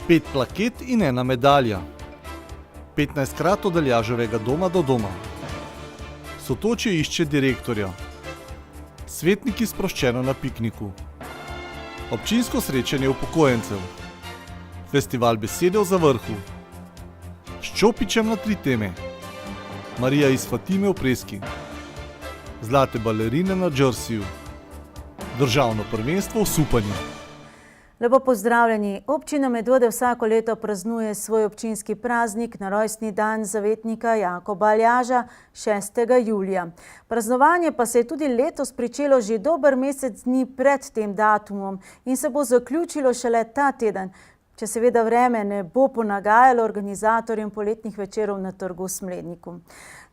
5 plaket in 1 medalja. 15krat od Aljaževega doma do doma. Sotočje išče direktorja. Svetniki sproščeno na pikniku. Občinsko srečanje upokojencev. Festival besede v Zavrhu. S Čopičem na 3 teme. Marija iz Fatime v Preski. Zlate balerine na Jerseyju. Državno prvenstvo v supanju. Lepo pozdravljeni. Občina Medvode vsako leto praznuje svoj občinski praznik na rojstni dan zavetnika Jakoba Aljaža 6. julija. Praznovanje pa se je tudi letos pričelo že dober mesec dni pred tem datumom in se bo zaključilo šele ta teden, če seveda vreme ne bo ponagajalo organizatorjem poletnih večerov na trgu v Smledniku.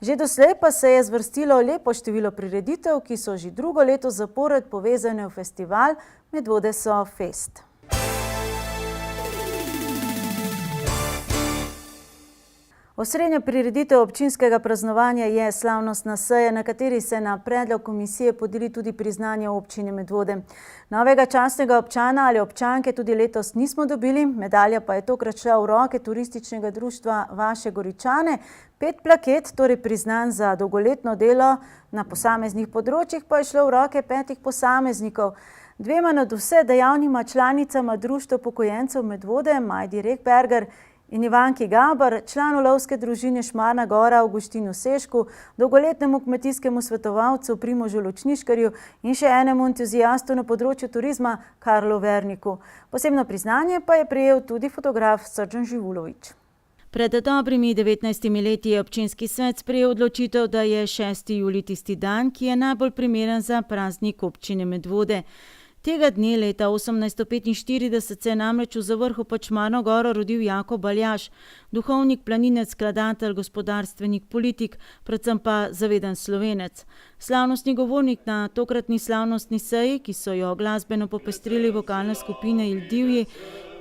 Že doslej pa se je zvrstilo lepo število prireditev, ki so že drugo leto zapored povezane v festival Medvode so fest. Osrednja prireditev občinskega praznovanja je slavnostna seja, na kateri se na predlog komisije podeli tudi priznanje občine Medvode. Novega častnega občana ali občanke tudi letos nismo dobili, medalja pa je tokrat šla v roke turističnega društva Vaše Goričane. 5 plaket, torej priznanj za dolgoletno delo na posameznih področjih, pa je šlo v roke 5 posameznikov. 2 nadvse dejavnima članicama društva upokojencev Medvode, Majdi Rekberger in Ivanki Gabar, članu lovske družine Šmarna Gora Avguštinu Sešku, dolgoletnemu kmetijskemu svetovalcu Primožu Ločniškarju in še enemu entuzijastu na področju turizma Karlu Verniku. Posebno priznanje pa je prejel tudi fotograf Srđan Živulović. Pred dobrimi 19 leti je občinski svet sprejel odločitev, da je 6. julij tisti dan, ki je najbolj primeren za praznik občine Medvode. Tega dne leta 1845 se je namreč v Zavrhu pod Šmarno goro rodil Jakob Aljaž, duhovnik, planinec, skladatelj, gospodarstvenik, politik, predvsem pa zaveden Slovenec. Slavnostni govornik na tokratni slavnostni seji, ki so jo glasbeno popestrili vokalne skupine Il Divji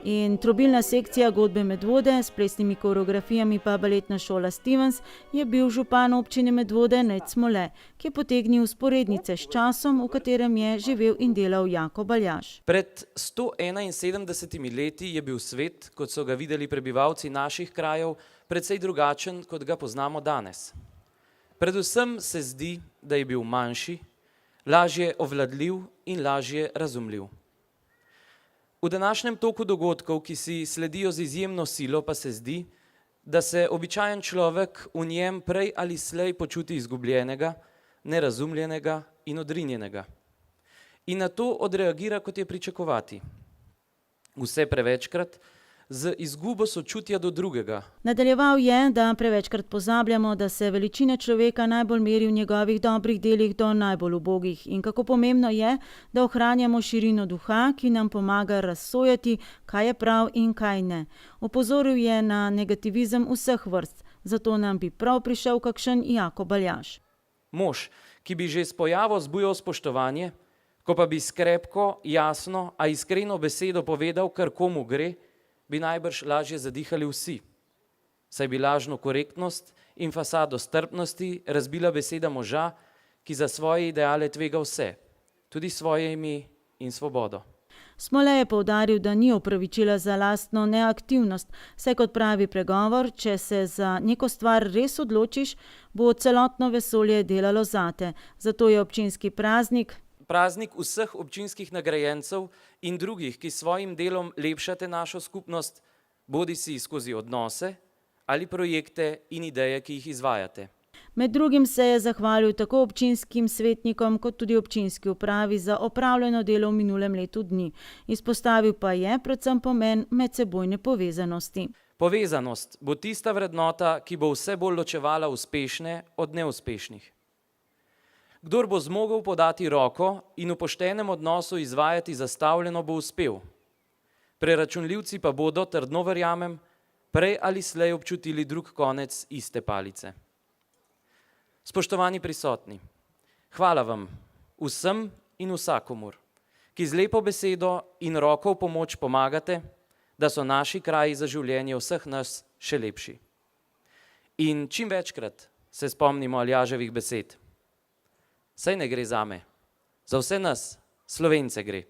in trobilna sekcija Godbe Medvode, s plesnimi koreografijami pa baletna šola Stevens, je bil župan občine Medvode Nejc Smole, ki je potegnil vzporednice s časom, v katerem je živel in delal Jakob Aljaž. Pred 171 leti je bil svet, kot so ga videli prebivalci naših krajev, precej drugačen, kot ga poznamo danes. Predvsem se zdi, da je bil manjši, lažje ovladljiv in lažje razumljiv. V današnjem toku dogodkov, ki si sledijo z izjemno silo, pa se zdi, da se običajen človek v njem prej ali slej počuti izgubljenega, nerazumljenega in odrinjenega. In na to odreagira, kot je pričakovati. Vse prevečkrat z izgubo sočutja do drugega. Nadaljeval je, da prevečkrat pozabljamo, da se veličina človeka najbolj meri v njegovih dobrih delih do najbolj ubogih in kako pomembno je, da ohranjamo širino duha, ki nam pomaga razsojati, kaj je prav in kaj ne. Opozoril je na negativizem vseh vrst, zato nam bi prav prišel kakšen Jakob Aljaž. Mož, ki bi že s pojavo zbujal spoštovanje, ko pa bi s krepko, jasno, a iskreno besedo povedal, kar komu gre, bi najbrž lažje zadihali vsi, saj bi lažno korektnost in fasado strpnosti razbila beseda moža, ki za svoje ideale tvega vse, tudi svoje ime in svobodo. Smole je poudaril, da ni opravičila za lastno neaktivnost, saj kot pravi pregovor, če se za neko stvar res odločiš, bo celotno vesolje delalo zate. Zato je občinski praznik vseh občinskih nagrajencev in drugih, ki s svojim delom lepšate našo skupnost, bodisi skozi odnose ali projekte in ideje, ki jih izvajate. Med drugim se je zahvalil tako občinskim svetnikom kot tudi občinski upravi za opravljeno delo v minulem letu dni. Izpostavil pa je predvsem pomen medsebojne povezanosti. Povezanost bo tista vrednota, ki bo vse bolj ločevala uspešne od neuspešnih. Kdor bo zmogel podati roko in v poštenem odnosu izvajati zastavljeno, bo uspel. Preračunljivci pa bodo, trdno verjamem, prej ali slej občutili drug konec iste palice. Spoštovani prisotni, hvala vam vsem in vsakomur, ki z lepo besedo in roko v pomoč pomagate, da so naši kraji za življenje vseh nas še lepši. In čim večkrat se spomnimo Aljaževih besed. Saj ne gre zame, za vse nas, Slovence gre.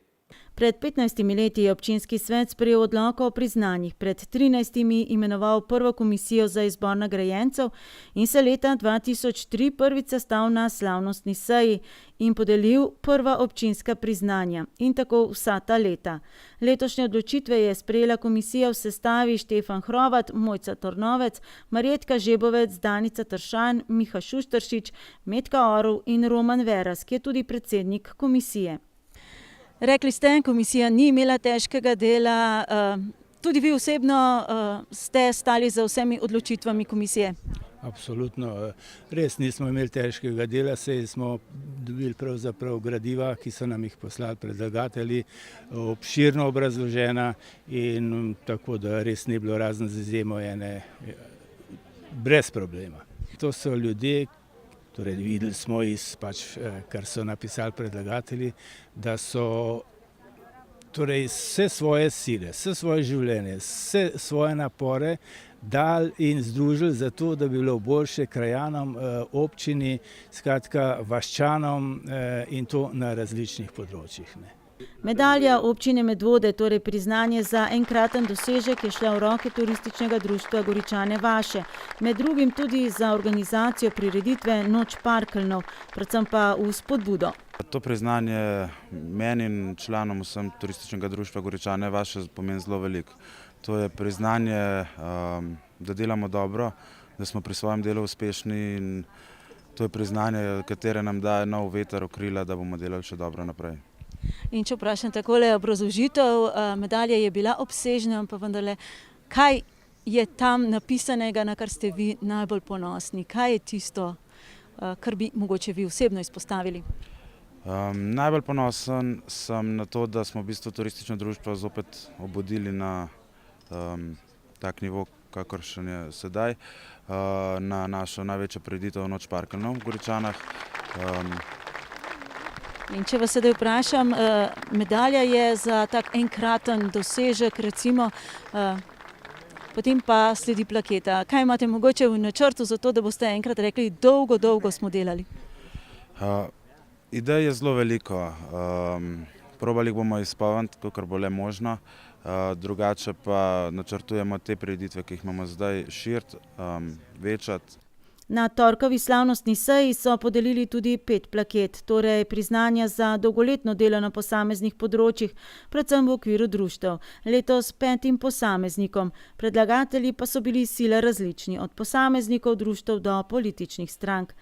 Pred 15 leti je občinski svet sprejel odlok o priznanjih, pred 13 imenoval prvo komisijo za izbor nagrajencev in se leta 2003 prvič sestal na slavnostni seji in podelil prva občinska priznanja in tako vsa ta leta. Letošnje odločitve je sprejela komisija v sestavi Štefan Hrovat, Mojca Tornovec, Marjetka Žebovec, Danica Tršan, Miha Šušteršič, Metka Orov in Roman Veras, ki je tudi predsednik komisije. Rekli ste, komisija ni imela težkega dela, tudi vi osebno ste stali za vsemi odločitvami komisije. Absolutno, res nismo imeli težkega dela, saj smo dobili pravzaprav gradiva, ki so nam jih poslali predlagatelji, obširno obrazložena in tako da res ni bilo razen z izjemo ene brez problema. To so ljudje, torej videli smo kar so napisali predlagatelji, da so torej vse svoje sile, vse svoje življenje, vse svoje napore dali in združili za to, da bi bilo boljše krajanom, občini, skratka vaščanom in to na različnih področjih. Medalja občine Medvode, torej priznanje za enkraten dosežek, je šla v roke turističnega društva Goričane Vaše, med drugim tudi za organizacijo prireditve Noč parkeljnov, predvsem pa v spodbudo. To priznanje meni in članom vsem turističnega društva Goričane Vaše pomeni zelo veliko. To je priznanje, da delamo dobro, da smo pri svojem delu uspešni in to je priznanje, katere nam daje nov veter v krila, da bomo delali še dobro naprej. In če vprašam takole obrazložitev, medalja je bila obsežna, pa vendarle, kaj je tam napisanega, na kar ste vi najbolj ponosni? Kaj je tisto, kar bi mogoče vi osebno izpostavili? Najbolj ponosen sem na to, da smo v bistvu turistično društvo zopet obudili na tak nivo, kakršen je sedaj, na našo največjo prireditev Noč parkeljnov v Goričanah. In če vas sedaj vprašam, medalja je za tak enkraten dosežek, recimo, potem pa sledi plaketa. Kaj imate mogoče v načrtu za to, da boste enkrat rekli, dolgo smo delali? Idej je zelo veliko. Probali bomo izpolniti, kolikor bo le možno. Drugače pa načrtujemo te prireditve, ki jih imamo zdaj, širiti, večati. Na torkovi slavnostni seji so podelili tudi 5 plaket, torej priznanja za dolgoletno delo na posameznih področjih, predvsem v okviru društev. Letos 5 posameznikom, predlagatelji pa so bili sile različni, od posameznikov, društev do političnih strank.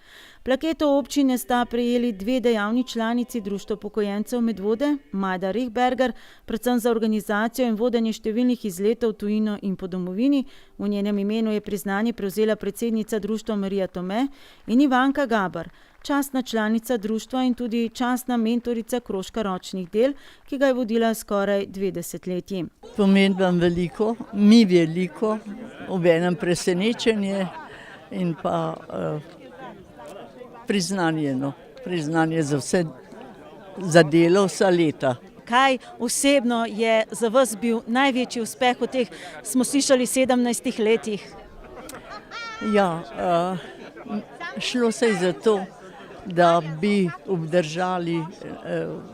Plaketo občine sta prejeli 2 dejavni članici Društva upokojencev Medvode, Majda Rehberger, predvsem za organizacijo in vodenje številnih izletov v tujino in po domovini. V njenem imenu je priznanje prevzela predsednica društva Marija Tome in Ivanka Gabar, častna članica društva in tudi častna mentorica krožka ročnih del, ki ga je vodila skoraj 2 desetletji. Pomeni vam veliko, mi veliko, obenem presenečenje in pa priznanje za vse, za delo vsa leta. Kaj osebno je za vas bil največji uspeh v teh, smo slišali, 17 letih? Ja, šlo se je za to, da bi obdržali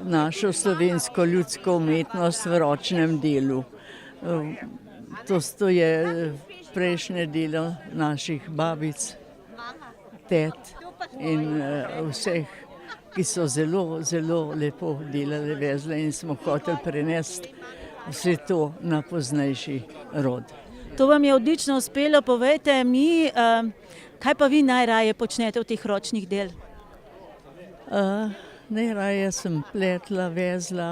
našo slovensko ljudsko umetnost v ročnem delu. To je prejšnje delo naših babic, tet in vseh, ki so zelo lepo delali, vezle in smo hoteli prenesti vse to na poznejši rod. To vam je odlično uspelo, povejte mi, kaj pa vi najraje počnete v teh ročnih del? Najraje sem pletla, vezla,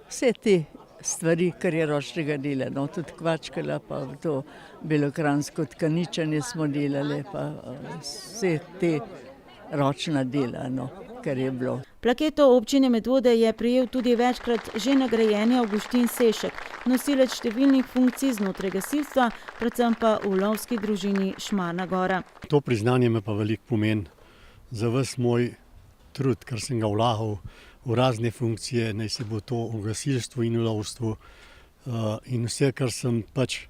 vse te stvari, kar je ročnega dela, tudi kvačkala, pa to belokranjsko tkaničenje smo delali, pa vse te ročna dela, kar je bilo. Plaketo občine Medvode je prejel tudi večkrat že nagrajeni Avguštin Sešek, nosilec številnih funkcij znotraj gasilstva, predvsem pa v lovski družini Šmarna Gora. To priznanje me pa veliko pomeni za ves moj trud, kar sem ga vlagal v razne funkcije, naj se bo to v gasilstvu in v lovstvu, in vse, kar sem pač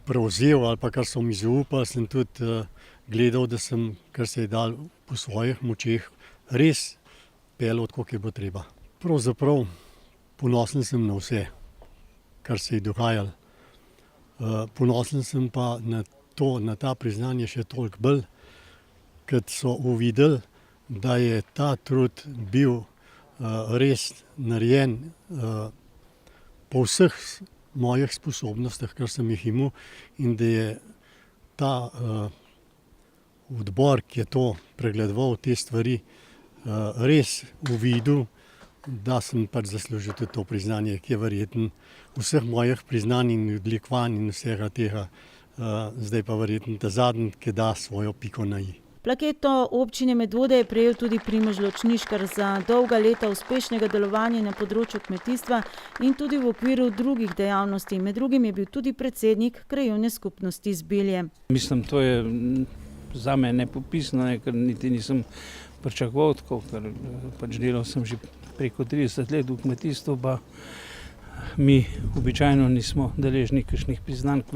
prevzel ali pa kar so mi zaupali, sem tudi gledal, da sem, kar se je dal po svojih močeh, res peljal, koliko je bilo treba. Pravzaprav ponosen sem na vse, kar se je dogajalo. Ponosen sem pa na ta priznanje še toliko bolj, ker so uvideli, da je ta trud bil res narejen po vseh mojih sposobnostih, kar sem jih imel, in da je ta odbor, ki je to pregledoval, te stvari, res uvidel, da sem pač zaslužil tudi to priznanje, ki je verjetno vseh mojih priznanj in odlikovanj in vsega tega, zdaj pa verjetno ta zadnji, ki da svojo piko na i. Plaketo občine Medvode je prejel tudi Primož Ločniškar za dolga leta uspešnega delovanja na področju kmetijstva in tudi v okviru drugih dejavnosti. Med drugim je bil tudi predsednik krajevne skupnosti Zbilje. Mislim, to je za me nepopisno, ker niti nisem pričakoval tako, ker pač delal sem že preko 30 let v kmetijstvu, pa mi običajno nismo deležni kakšnih priznanj,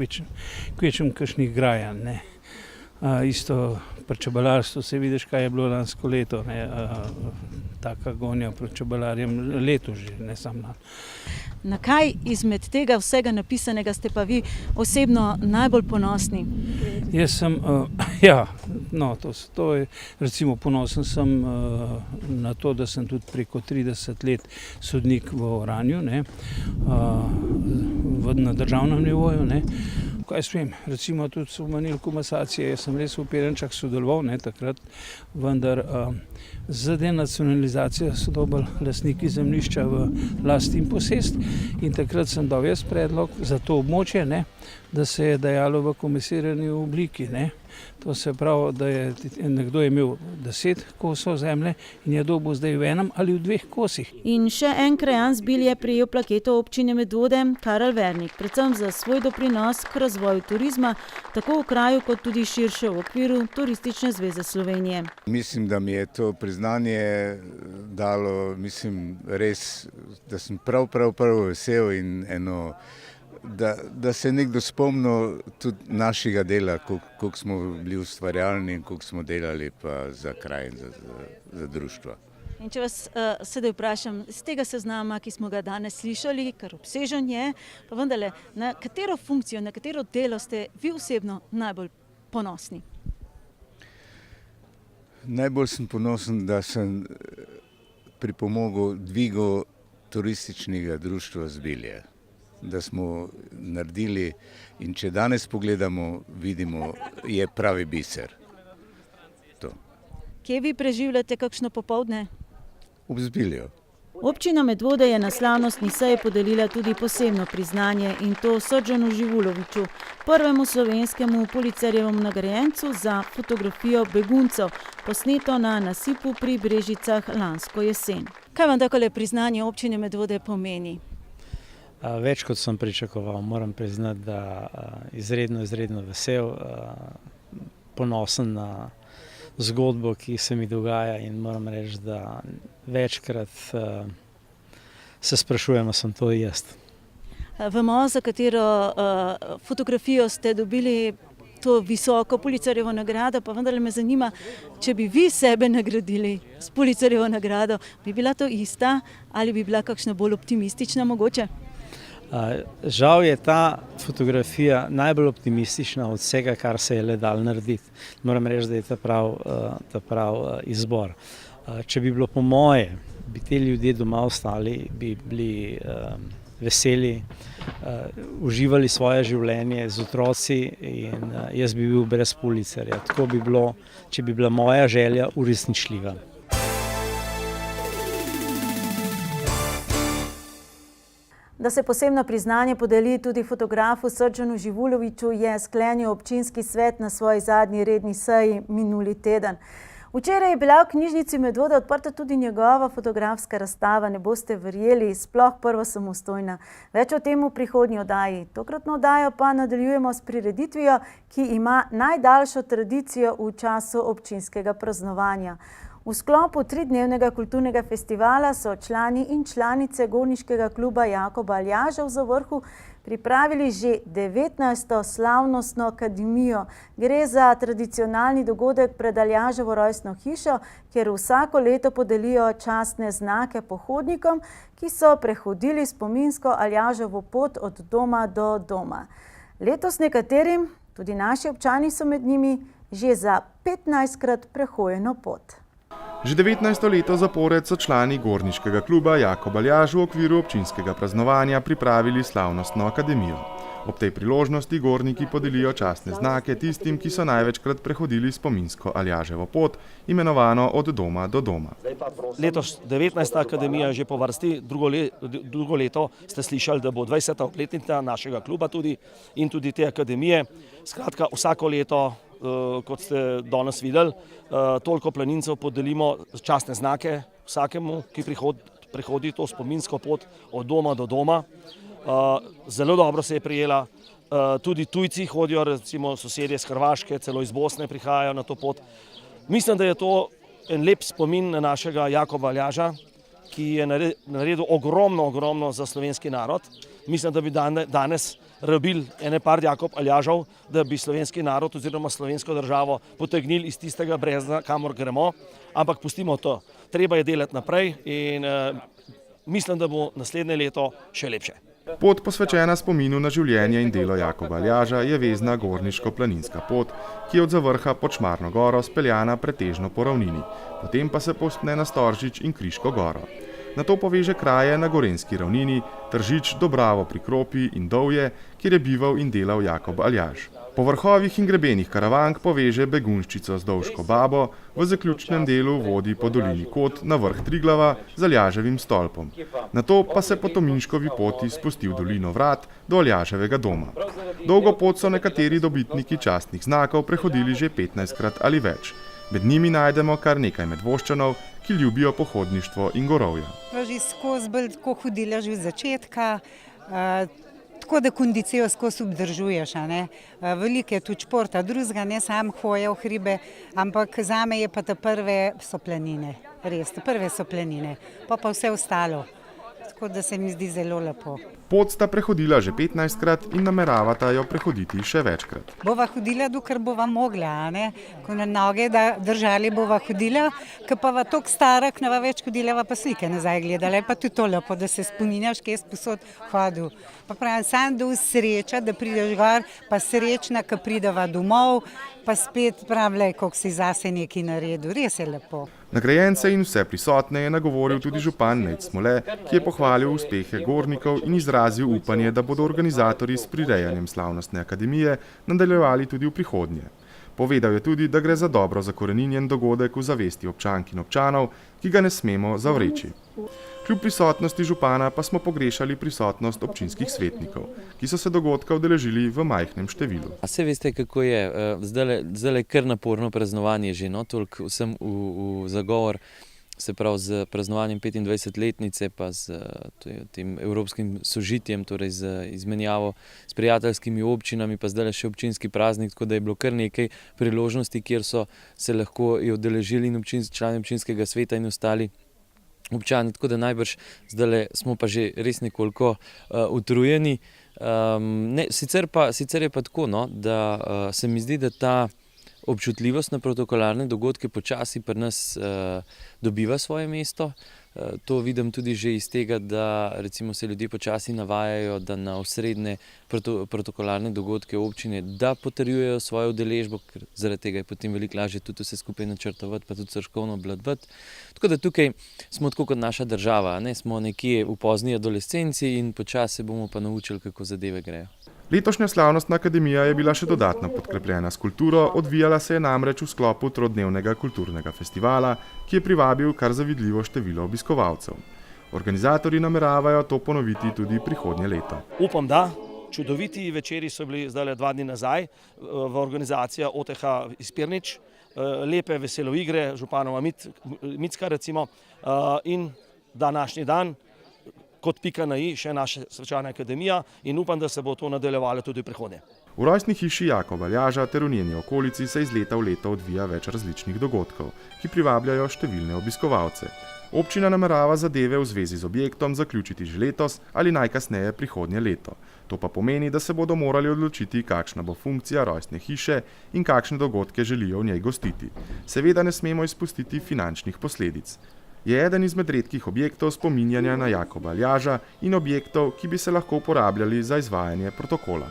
kvečem kakšnih grajanj, ne. Isto pri čebelarstvu se vidiš, kaj je bilo lansko leto, ne, taka gonja proti čebelarjem leto že, ne samo na. Na kaj izmed tega vsega napisanega ste pa vi osebno najbolj ponosni? Jaz sem, to je, recimo ponosen sem na to, da sem tudi preko 30 let sodnik v Oranju, ne, na državnem nivoju, ne. Kaj smem, recimo tudi so omenili komasacije, jaz sem res v Perenčah sodeloval, ne, takrat, vendar z denacionalizacijo so dobili lastniki zemljišča v last in posest in takrat sem dal jaz predlog za to območje, ne, da se je dajalo v komisirani obliki, ne. To se pravi, da je nekdo imel 10 kosov zemlje in je dobil zdaj v enem ali v 2 kosih. In še en krajan Zbilje je prejel plaketo občine Medvode, Karel Vernik, predvsem za svoj doprinos k razvoju turizma, tako v kraju kot tudi širše v okviru Turistične zveze Slovenije. Mislim, da mi je to priznanje dalo, res, da sem prav vesel in da se nekdo spomnil tudi našega dela, koliko smo bili ustvarjalni in koliko smo delali pa za kraj in za društvo. In če vas sedaj vprašam, z tega seznama, ki smo ga danes slišali, kar obsežen je, pa vendarle, na katero funkcijo, na katero delo ste vi osebno najbolj ponosni? Najbolj sem ponosen, da sem pripomogel dvigu turističnega društva Zbilje. Da smo naredili in če danes pogledamo, vidimo, je pravi biser. To. Kje vi preživljate kakšno popoldne? Ob Zbilju. Občina Medvode je na slavnostni seji podelila tudi posebno priznanje in to Srdžanu Živuloviću, prvemu slovenskemu Pulitzerjevemu nagrajencu za fotografijo beguncev, posneto na nasipu pri Brežicah lansko jesen. Kaj vam takole priznanje občine Medvode pomeni? Več kot sem pričakoval, moram priznati, da izredno vesel, ponosen na zgodbo, ki se mi dogaja in moram reči, da večkrat se sprašujem, sem to jaz. Vemo, za katero fotografijo ste dobili to visoko Pulitzerjevo nagrado, pa vendarle me zanima, če bi vi sebe nagradili s Pulitzerjevo nagrado, bi bila to ista ali bi bila kakšna bolj optimistična mogoče? Žal je ta fotografija najbolj optimistična od vsega, kar se je le dalo narediti. Moram reči, da je ta prav izbor. Če bi bilo po moje, bi te ljudje doma ostali, bi bili veseli, uživali svoje življenje z otroci in jaz bi bil brez Pulitzerja. Tako bi bilo, če bi bila moja želja uresničljiva. Da se posebno priznanje podeli tudi fotografu Srdžanu Živuloviću, je sklenil občinski svet na svoji zadnji redni seji minuli teden. Včeraj je bila v knjižnici Medvode odprta tudi njegova fotografska razstava, ne boste verjeli, sploh prva samostojna. Več o tem v prihodnji oddaji. Tokratno oddajo pa nadaljujemo s prireditvijo, ki ima najdaljšo tradicijo v času občinskega praznovanja. V sklopu 3-dnevnega kulturnega festivala so člani in članice Gorniškega kluba Jakoba Aljaža v Zavrhu pripravili že 19. slavnostno akademijo. Gre za tradicionalni dogodek pred Aljaževo rojstno hišo, kjer vsako leto podelijo častne znake pohodnikom, ki so prehodili spominsko Aljaževo pot od doma do doma. Letos nekaterim, tudi naši občani so med njimi, že za 15-krat prehojeno pot. Že 19. leto zapored so člani Gorniškega kluba Jakob Aljaž v okviru občinskega praznovanja pripravili slavnostno akademijo. Ob tej priložnosti gorniki podelijo častne znake tistim, ki so največkrat prehodili spominsko Aljaževo pot, imenovano od doma do doma. Letos 19. akademija že po vrsti, drugo leto ste slišali, da bo 20. obletnica našega kluba tudi in tudi te akademije. Skratka, vsako leto, kot ste danes videli, toliko planincev podelimo častne znake vsakemu, ki prehodi to spominsko pot od doma do doma. Zelo dobro se je prijela, tudi tujci hodijo, recimo sosedje z Hrvaške, celo iz Bosne prihajajo na to pot. Mislim, da je to en lep spomin na našega Jakoba Aljaža, ki je naredil ogromno za slovenski narod. Mislim, da bi danes rabili ene par Jakob Aljažov, da bi slovenski narod oziroma slovensko državo potegnili iz tistega brezna, kamor gremo, ampak pustimo to. Treba je delati naprej in mislim, da bo naslednje leto še lepše. Pot posvečena spominu na življenje in delo Jakoba Aljaža je vezna gorniško-planinska pot, ki je od Zavrha pod Šmarno goro speljana pretežno po ravnini, potem pa se povzpne na Storžič in Kriško goro. Nato poveže kraje na gorenjski ravnini, Tržič, Dobravo pri Kropi in Dovje, kjer je bival in delal Jakob Aljaž. Po vrhovih in grebenih Karavank poveže Begunjščico z Dovško babo, v zaključnem delu vodi po dolini Kot na vrh Triglava z Aljaževim stolpom. Nato pa se po Tominškovi poti spusti v dolino Vrat do Aljaževega doma. Dolgo pot so nekateri dobitniki častnih znakov prehodili že 15-krat ali več. Med njimi najdemo kar nekaj Medvoščanov, ki ljubijo pohodništvo in gorovja. Že skozi bolj tako hodila že od začetka, tako da kondicijo skozi obdržuješ. Veliko je tudi športa, drugega ne sam hoja v hribe, ampak zame je pa te prve so planine, res, te prve so planine, pa vse ostalo. Tako da se mi zdi zelo lepo. Pot sta prehodila že 15-krat in nameravata jo prehoditi še večkrat. Bova hodila, dokler bova mogla, ko na noge držali bova hodila, ko pa va toliko stara, ko ne va več hodila, va pa slike nazaj gledala, pa tudi to lepo, da se spominjaš, kje je sposod hodil. Pa pravim, sam do sreča, da prideš gor, pa srečna, ko prideva domov, pa spet pravljaj, koliko si zase nekaj naredil, res je lepo. Nagrajence in vse prisotne je nagovoril tudi župan Nejc Smole, ki je pohvalil uspehe gornikov in izrazil upanje, da bodo organizatorji s prirejanjem slavnostne akademije nadaljevali tudi v prihodnje. Povedal je tudi, da gre za dobro zakoreninjen dogodek v zavesti občank in občanov, ki ga ne smemo zavreči. Kljub prisotnosti župana pa smo pogrešali prisotnost občinskih svetnikov, ki so se dogodka udeležili v majhnem številu. Saj veste, kako je, zdaj je kar naporno praznovanje že, toliko vsem v zagovor, se pravi z praznovanjem 25-letnice pa z tem evropskim sožitjem, torej z izmenjavo s prijateljskimi občinami, pa zdaj še občinski praznik, tako da je bilo kar nekaj priložnosti, kjer so se lahko udeležili in člani občinskega sveta in ostali občani, tako da najbrž zdaj smo pa že res nekoliko utrujeni. Sicer je pa tako, da se mi zdi, da ta občutljivost na protokolarne dogodke počasi pri nas dobiva svoje mesto. To vidim tudi že iz tega, da recimo se ljudje počasi navajajo, da na osrednje protokolarne dogodke občine, da potrjujejo svojo udeležbo, ker zaradi tega je potem veliko lažje tudi vse skupaj načrtovati, pa tudi stroškovno obvladovati. Tako da tukaj smo tako kot naša država, smo nekje v pozni adolescenci in počasi bomo pa naučili, kako zadeve grejo. Letošnja slavnostna akademija je bila še dodatno podkrepljena s kulturo, odvijala se je namreč v sklopu trodnevnega kulturnega festivala, ki je privabil kar zavidljivo število obiskovalcev. Organizatorji nameravajo to ponoviti tudi prihodnje leto. Upam, da. Čudoviti večeri so bili zdaj 2 dni nazaj v organizaciji OTH iz Pirnič, lepe veselo igre, županova Micka recimo in današnji dan, kot pika na i, še naša svečana akademija in upam, da se bo to nadaljevalo tudi v prihodnje. V rojstni hiši Jakoba Aljaža ter v njeni okolici se iz leta v leto odvija več različnih dogodkov, ki privabljajo številne obiskovalce. Občina namerava zadeve v zvezi z objektom zaključiti že letos ali najkasneje prihodnje leto. To pa pomeni, da se bodo morali odločiti, kakšna bo funkcija rojstne hiše in kakšne dogodke želijo v njej gostiti. Seveda ne smemo izpustiti finančnih posledic. Je eden izmed redkih objektov spominjanja na Jakoba Aljaža in objektov, ki bi se lahko uporabljali za izvajanje protokola.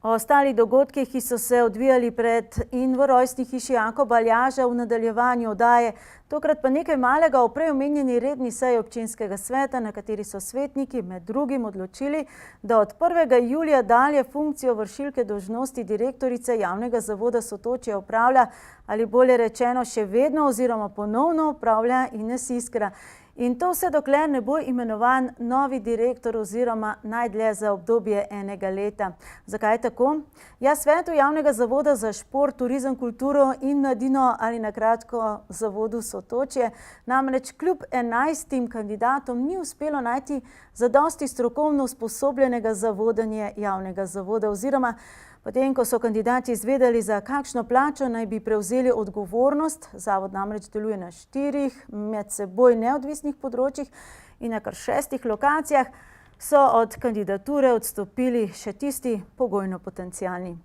O ostalih dogodkih, ki so se odvijali pred in v rojstni hiši Jakoba Aljaža v nadaljevanju oddaje, tokrat pa nekaj malega o prej omenjeni redni seji občinskega sveta, na kateri so svetniki med drugim odločili, da od 1. julija dalje funkcijo vršilke dolžnosti direktorice javnega zavoda Sotočje opravlja, ali bolje rečeno še vedno oziroma ponovno opravlja Ines Iskra. In to vse dokler ne bo imenovan novi direktor oziroma najdlje za obdobje enega leta. Zakaj tako? Ja, svetu javnega zavoda za šport, turizem, kulturo in mladino ali na kratko zavodu Sotočje namreč kljub 11 kandidatom ni uspelo najti zadosti strokovno usposobljenega za vodenje javnega zavoda oziroma potem, ko so kandidati izvedeli, za kakšno plačo naj bi prevzeli odgovornost, zavod namreč deluje na 4 med seboj neodvisnih področjih in na kar 6 lokacijah, so od kandidature odstopili še tisti pogojno potencialni.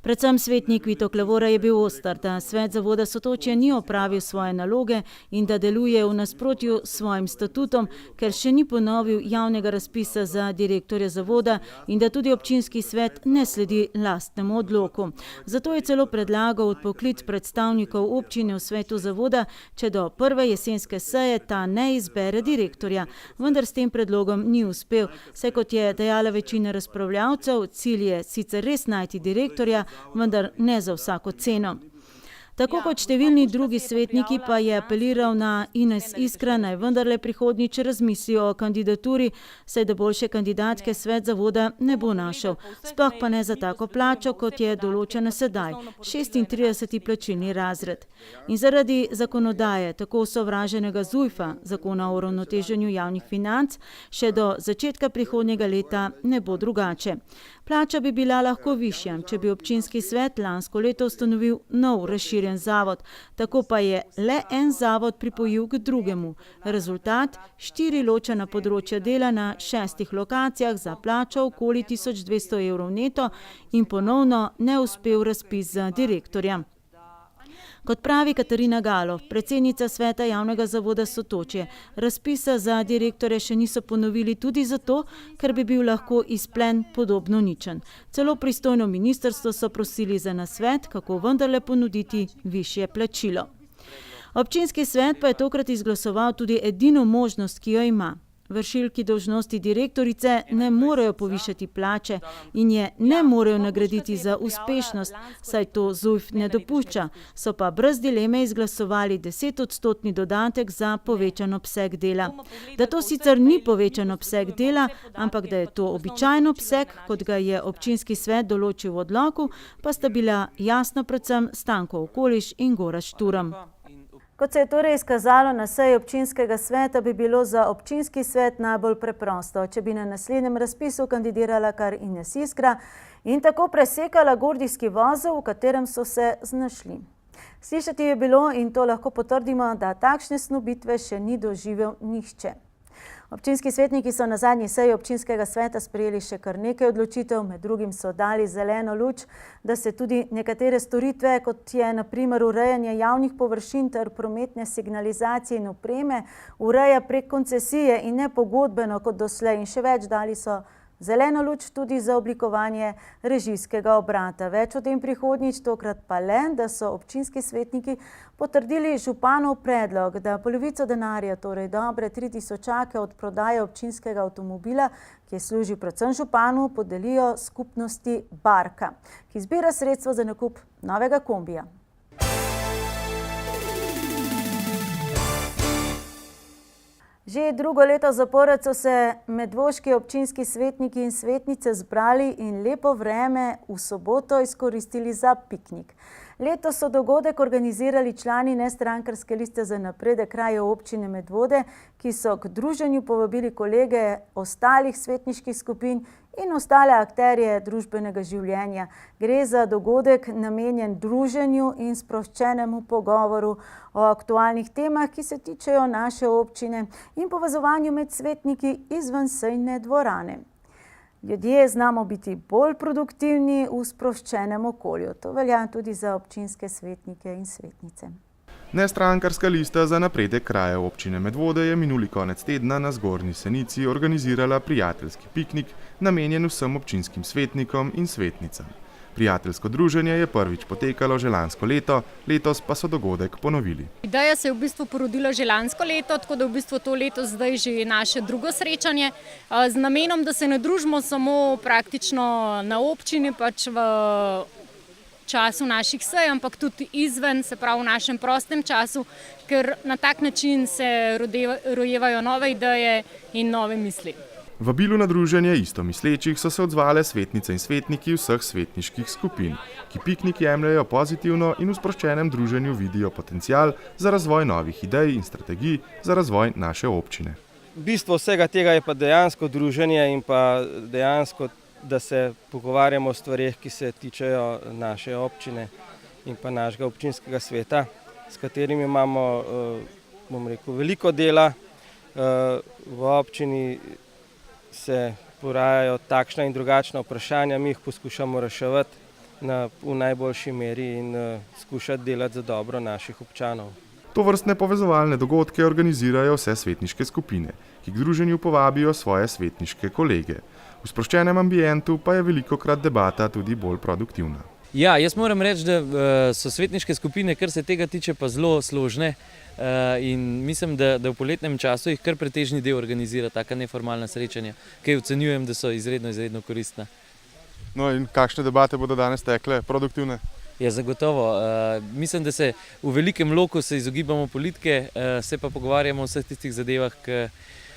Predvsem svetnik Vito Klavora je bil ostar, da svet zavoda Sotočje ni opravil svoje naloge in da deluje v nasprotju s svojim statutom, ker še ni ponovil javnega razpisa za direktorja zavoda in da tudi občinski svet ne sledi lastnemu odloku. Zato je celo predlagal odpoklic predstavnikov občine v svetu zavoda, če do prve jesenske seje ta ne izbere direktorja. Vendar s tem predlogom ni uspel, saj kot je dejala večina razpravljavcev, cilj je sicer res najti direktorja, vendar ne za vsako ceno. Tako kot številni drugi svetniki pa je apeliral na Ines Iskra, naj vendarle prihodnjič razmisli o kandidaturi, saj da boljše kandidatke svet zavoda ne bo našel. Sploh pa ne za tako plačo, kot je določena sedaj, 36. plačilni razred. In zaradi zakonodaje, tako sovraženega ZUJF-a, zakona o uravnoteženju javnih financ, še do začetka prihodnjega leta ne bo drugače. Plača bi bila lahko višja, če bi občinski svet lansko leto ustanovil nov razširjen zavod, tako pa je le en zavod pripojil k drugemu. Rezultat: 4 ločena področja dela na 6 lokacijah za plačo okoli 1200 evrov neto in ponovno neuspel razpis za direktorja. Kot pravi Katarina Galo, predsednica sveta javnega zavoda Sotočje, razpisa za direktorja še niso ponovili tudi zato, ker bi bil lahko izplen podobno ničen. Celo pristojno ministrstvo so prosili za nasvet, kako vendarle ponuditi višje plačilo. Občinski svet pa je tokrat izglasoval tudi edino možnost, ki jo ima. Vršilki dolžnosti direktorice ne morejo povišati plače in je ne morejo nagraditi za uspešnost, saj to ZUJF ne dopušča, so pa brez dileme izglasovali 10-odstotni dodatek za povečan obseg dela. Da to sicer ni povečan obseg dela, ampak da je to običajen obseg, kot ga je občinski svet določil v odloku, pa sta bila jasno predvsem Stanko Okoliš in Gorazd Šturm. Kot se je torej izkazalo na seji občinskega sveta, bi bilo za občinski svet najbolj preprosto, če bi na naslednjem razpisu kandidirala kar Ines Iskra in tako presekala gordijski vozel, v katerem so se znašli. Slišati je bilo, in to lahko potrdimo, da takšne snubitve še ni doživel nihče. Občinski svetniki so na zadnji seji občinskega sveta sprejeli še kar nekaj odločitev, med drugim so dali zeleno luč, da se tudi nekatere storitve, kot je na primer urejanje javnih površin ter prometne signalizacije in opreme, ureja prek koncesije in ne pogodbeno kot doslej, in še več, dali so zeleno luč tudi za oblikovanje režijskega obrata. Več o tem prihodnjič, tokrat pa le, da so občinski svetniki potrdili županov predlog, da polovico denarja, torej dobre 3000 od prodaje občinskega avtomobila, ki je služil predvsem županu, podelijo skupnosti Barka, ki zbira sredstva za nakup novega kombija. Že drugo leto zapored so se medvoški občinski svetniki in svetnice zbrali in lepo vreme v soboto izkoristili za piknik. Letos so dogodek organizirali člani nestrankarske liste za napredek krajev občine Medvode, ki so k druženju povabili kolege ostalih svetniških skupin in ostale akterje družbenega življenja. Gre za dogodek namenjen druženju in sproščenemu pogovoru o aktualnih temah, ki se tičejo naše občine in povezovanju med svetniki izven sejne dvorane. Ljudje znamo biti bolj produktivni v sproščenem okolju. To velja tudi za občinske svetnike in svetnice. Nestrankarska lista za napredek krajev občine Medvode je minuli konec tedna na Zgornji Senici organizirala prijateljski piknik, namenjen vsem občinskim svetnikom in svetnicam. Prijateljsko druženje je prvič potekalo že lansko leto, letos pa so dogodek ponovili. Ideja se je v bistvu porodila že lansko leto, tako da v bistvu to leto zdaj že naše drugo srečanje z namenom, da se ne družimo samo praktično na občini, pač v času naših sej, ampak tudi izven, se pravi v našem prostem času, ker na tak način se rojevajo nove ideje in nove misli. Vabilu na druženje istomislečih so se odzvale svetnice in svetniki vseh svetniških skupin, ki piknik jemljejo pozitivno in v sproščenem druženju vidijo potencial za razvoj novih idej in strategij za razvoj naše občine. Bistvo vsega tega je pa dejansko druženje in pa dejansko, da se pogovarjamo o stvarih, ki se tičejo naše občine in pa našega občinskega sveta, s katerimi imamo, veliko dela. V občini se porajajo takšna in drugačna vprašanja, mi jih poskušamo reševati v najboljši meri in skušati delati za dobro naših občanov. Tovrstne povezovalne dogodke organizirajo vse svetniške skupine, ki k druženju povabijo svoje svetniške kolege. V sproščenem ambientu pa je velikokrat debata tudi bolj produktivna. Ja, jaz moram reči, da so svetniške skupine, kar se tega tiče, pa zelo složne in mislim, da v poletnem času jih kar pretežni del organizira taka neformalna srečanja, ki ocenjujem, da so izredno koristna. No in kakšne debate bodo danes tekle, produktivne? Ja, zagotovo. Mislim, da se v velikem loku se izogibamo politike, se pa pogovarjamo o vseh tistih zadevah,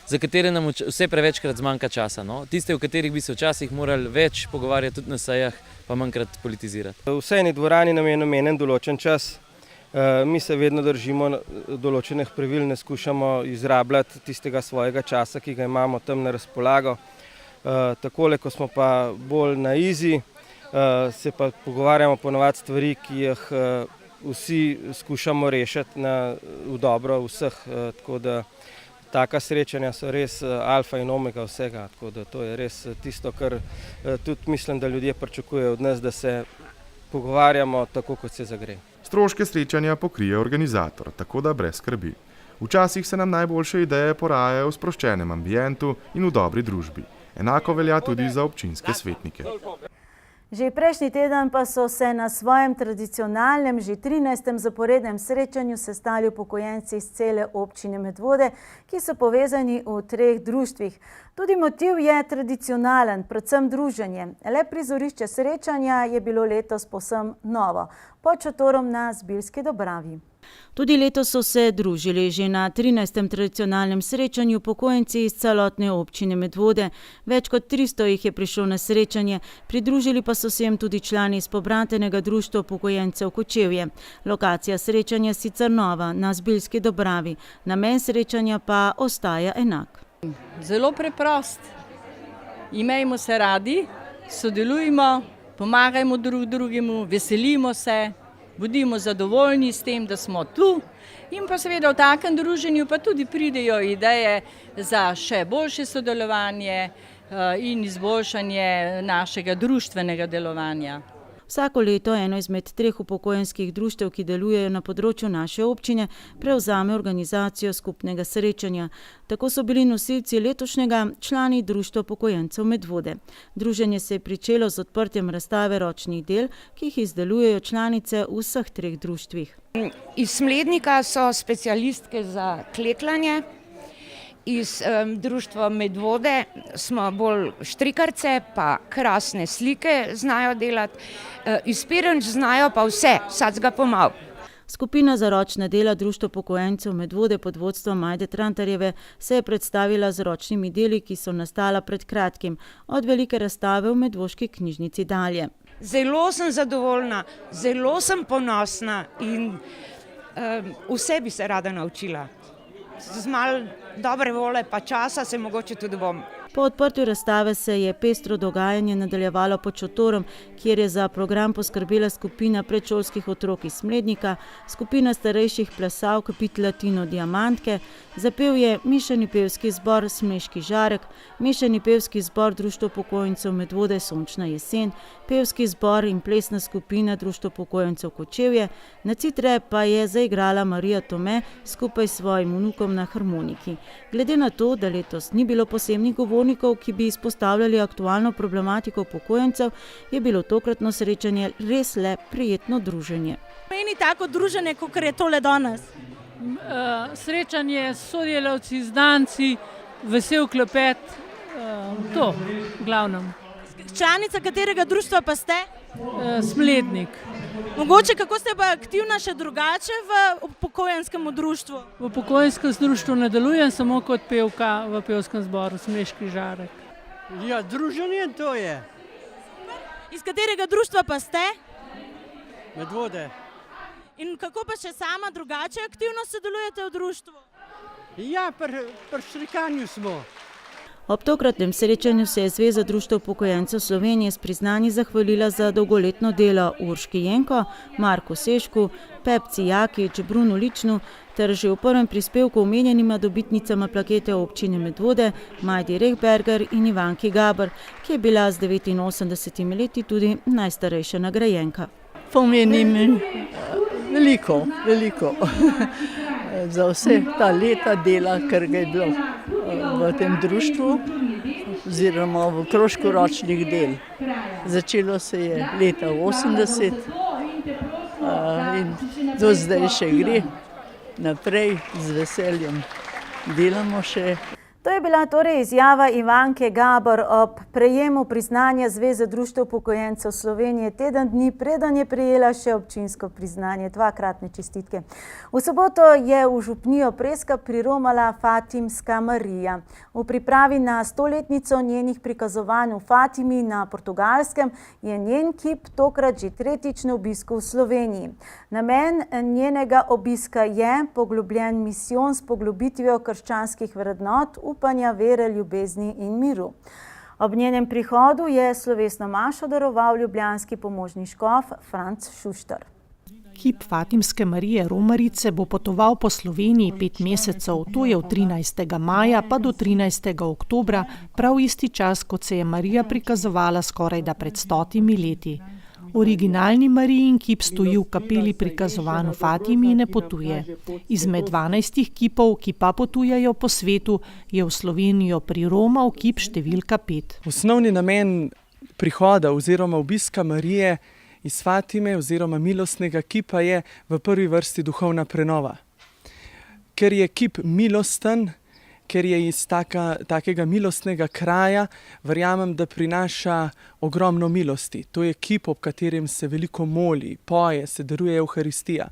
za katere nam vse prevečkrat zmanjka časa. No? Tiste, v katerih bi se včasih morali več pogovarjati tudi na sejah, pa manjkrat politizirati. V sejni dvorani nam je namenjen določen čas. Mi se vedno držimo določenih pravil, ne skušamo izrabljati tistega svojega časa, ki ga imamo tam na razpolago. Takole, ko smo pa bolj na izi, se pa pogovarjamo ponovadi stvari, ki jih vsi skušamo rešiti v dobro vseh, tako da taka srečanja so res alfa in omega vsega, tako da to je res tisto, kar tudi mislim, da ljudje pričakujejo od nas, da se pogovarjamo tako, kot se zagre. Stroške srečanja pokrije organizator, tako da brez skrbi. Včasih se nam najboljše ideje porajajo v sproščenem ambientu in v dobri družbi. Enako velja tudi za občinske svetnike. Že prejšnji teden pa so se na svojem tradicionalnem, že 13. zaporednem srečanju sestali upokojenci iz cele občine Medvode, ki so povezani v 3 društvih. Tudi motiv je tradicionalen, predvsem druženje. Le prizorišče srečanja je bilo letos povsem novo, pod šotorom na Zbiljski Dobravi. Tudi letos so se družili že na 13. tradicionalnem srečanju upokojenci iz celotne občine Medvode. Več kot 300 jih je prišlo na srečanje, pridružili pa so se jim tudi člani iz pobratenega društva upokojencev Kočevje. Lokacija srečanja je sicer nova, na Zbiljski Dobravi, namen srečanja pa ostaja enak. Zelo preprost. Imejmo se radi, sodelujmo, pomagajmo drug drugemu, veselimo se. Bodimo zadovoljni s tem, da smo tu in pa seveda v takem druženju pa tudi pridejo ideje za še boljše sodelovanje in izboljšanje našega društvenega delovanja. Vsako leto eno izmed 3 upokojenskih društev, ki delujejo na področju naše občine, prevzame organizacijo skupnega srečanja. Tako so bili nosilci letošnjega člani Društva upokojencev Medvode. Druženje se je pričelo z odprtjem razstave ročnih del, ki jih izdelujejo članice v vseh 3 društvih. Iz Smlednika so specialistke za klekljanje. Iz Društva Medvode smo bolj štrikarce, pa krasne slike znajo delati. Iz Piranč znajo pa vse, vsacga pomal. Skupina za ročna dela Društva upokojencev Medvode pod vodstvom Majde Trantarjeve se je predstavila z ročnimi deli, ki so nastala pred kratkim, od velike razstave v Medvoški knjižnici dalje. zelo sem zadovoljna, zelo sem ponosna in vse bi se rada naučila. Z malo dobre volje pa časa se mogoče tudi bom. Po odprtju razstave se je pestro dogajanje nadaljevalo pod šotorom, kjer je za program poskrbela skupina predšolskih otrok iz Smlednika, skupina starejših plesalk Pit Latino Diamantke, zapel je mešani pevski zbor Smeški žarek, mešani pevski zbor Društvo upokojencev Medvode Sončna jesen, pevski zbor in plesna skupina Društvo upokojencev Kočevje, na citre pa je zaigrala Marija Tome skupaj s svojim vnukom na harmoniki. Glede na to, da letos ni bilo posebnih govornikov, ki bi izpostavljali aktualno problematiko upokojencev, je bilo tokratno srečanje res le prijetno druženje. Meni tako druženje, kot je tole danes. Srečanje s sodelavci, znanci, vesel klepet, to v glavnem. Članica katerega društva pa ste? Smlednik. Mogoče kako ste pa aktivna še drugače v upokojenskem društvu? V upokojenskem društvu ne delujem samo kot pevka v pevskem zboru Smeški žarek. Ja, druženje to je. Iz katerega društva pa ste? Medvode. In kako pa še sama drugače aktivno sodelujete v društvu? Ja, pri štrikanju smo. Ob tokratnem srečanju se je Zveza društev upokojencev Slovenije s priznanji zahvalila za dolgoletno delo Urški Jenko, Marku Sešku, Pepci Jakič, Brunu Ličnu ter že v prvem prispevku omenjenima dobitnicama plakete občine Medvode, Majdi Rehberger in Ivanki Gaber, ki je bila z 89 leti tudi najstarejša nagrajenka. Pomeni mi veliko za vse ta leta dela, kar ga je bilo v tem društvu oziroma v krožku ročnih del. Začelo se je leta 80 in do zdaj še gre naprej z veseljem. Delamo še. To je bila torej izjava Ivanke Gaber ob prejemu priznanja Zveze društev upokojencev Slovenije teden dni, preden je prejela še občinsko priznanje, dvakratne čestitke. V soboto je v župnijo Preska priromala Fatimska Marija. V pripravi na 100-letnico njenih prikazovanj v Fatimi na Portugalskem je njen kip tokrat že tretjič na obisku v Sloveniji. Namen njenega obiska je poglobljen misijon s poglobitvijo krščanskih vrednot, upanja, vere, ljubezni in miru. Ob njenem prihodu je slovesno mašo daroval ljubljanski pomožni škof Franc Šuštar. Kip Fatimske Marije Romarice bo potoval po Sloveniji 5 mesecev, to je od 13. maja pa do 13. oktobra, prav isti čas, kot se je Marija prikazovala skorajda pred 100 leti. Originalni Marijin kip stoji v kapeli prikazovanj v Fatimi in ne potuje. Izmed 12 kipov, ki pa potujejo po svetu, je v Slovenijo priromal kip številka 5. Osnovni namen prihoda oziroma obiska Marije iz Fatime oziroma milostnega kipa je v prvi vrsti duhovna prenova. Ker je kip milosten, ker je iz takega milostnega kraja, verjamem, da prinaša ogromno milosti. To je kip, ob katerem se veliko moli, poje, se daruje Evharistija.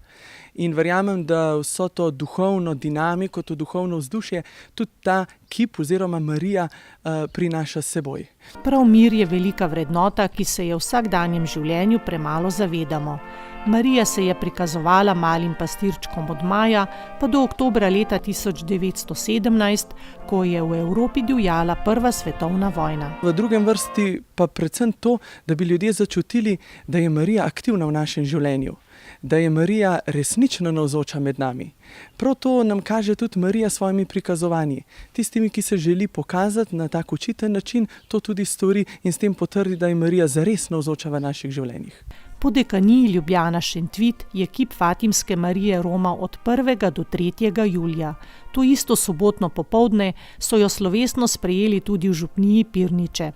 In verjamem, da vso to duhovno dinamiko, to duhovno vzdušje, tudi ta kip oziroma Marija prinaša s seboj. Prav mir je velika vrednota, ki se je v vsakdanjem življenju premalo zavedamo. Marija se je prikazovala malim pastirčkom od maja pa do oktobra leta 1917, ko je v Evropi divjala prva svetovna vojna. V drugem vrsti pa predvsem to, da bi ljudje začutili, da je Marija aktivna v našem življenju, da je Marija resnično navzoča med nami. Prav to nam kaže tudi Marija s svojimi prikazovanji. Tistimi, ki se želi pokazati na tak učiten način, to tudi stori in s tem potrdi, da je Marija zares navzoča v naših življenjih. Po dekaniji Ljubljana Šentvid je kip Fatimske Marije romal od 1. do 3. julija. To isto sobotno popoldne so jo slovesno sprejeli tudi v župniji Pirniče.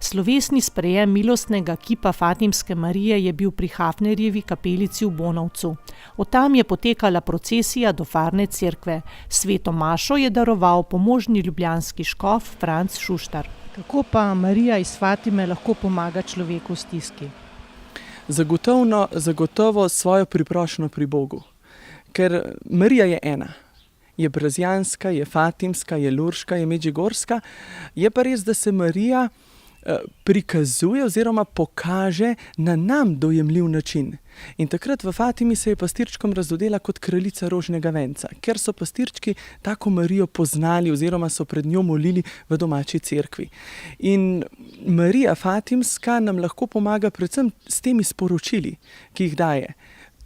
Slovesni sprejem milostnega kipa Fatimske Marije je bil pri Hafnerjevi kapelici v Bonovcu. Od tam je potekala procesija do Farne cerkve. Sveto mašo je daroval pomožni ljubljanski škof Franc Šuštar. Kako pa Marija iz Fatime lahko pomaga človeku v stiski? Zagotovo svojo priprošnjo pri Bogu. Ker Marija je ena. Je brezjanska, je fatimska, je lurška, je medžigorska. Je pa res, da se Marija prikazuje oziroma pokaže na nam dojemljiv način. In takrat v Fatimi se je pastirčkom razodela kot kraljica rožnega venca, ker so pastirčki tako Marijo poznali oziroma so pred njo molili v domači cerkvi. In Marija Fatimska nam lahko pomaga predvsem s temi sporočili, ki jih daje.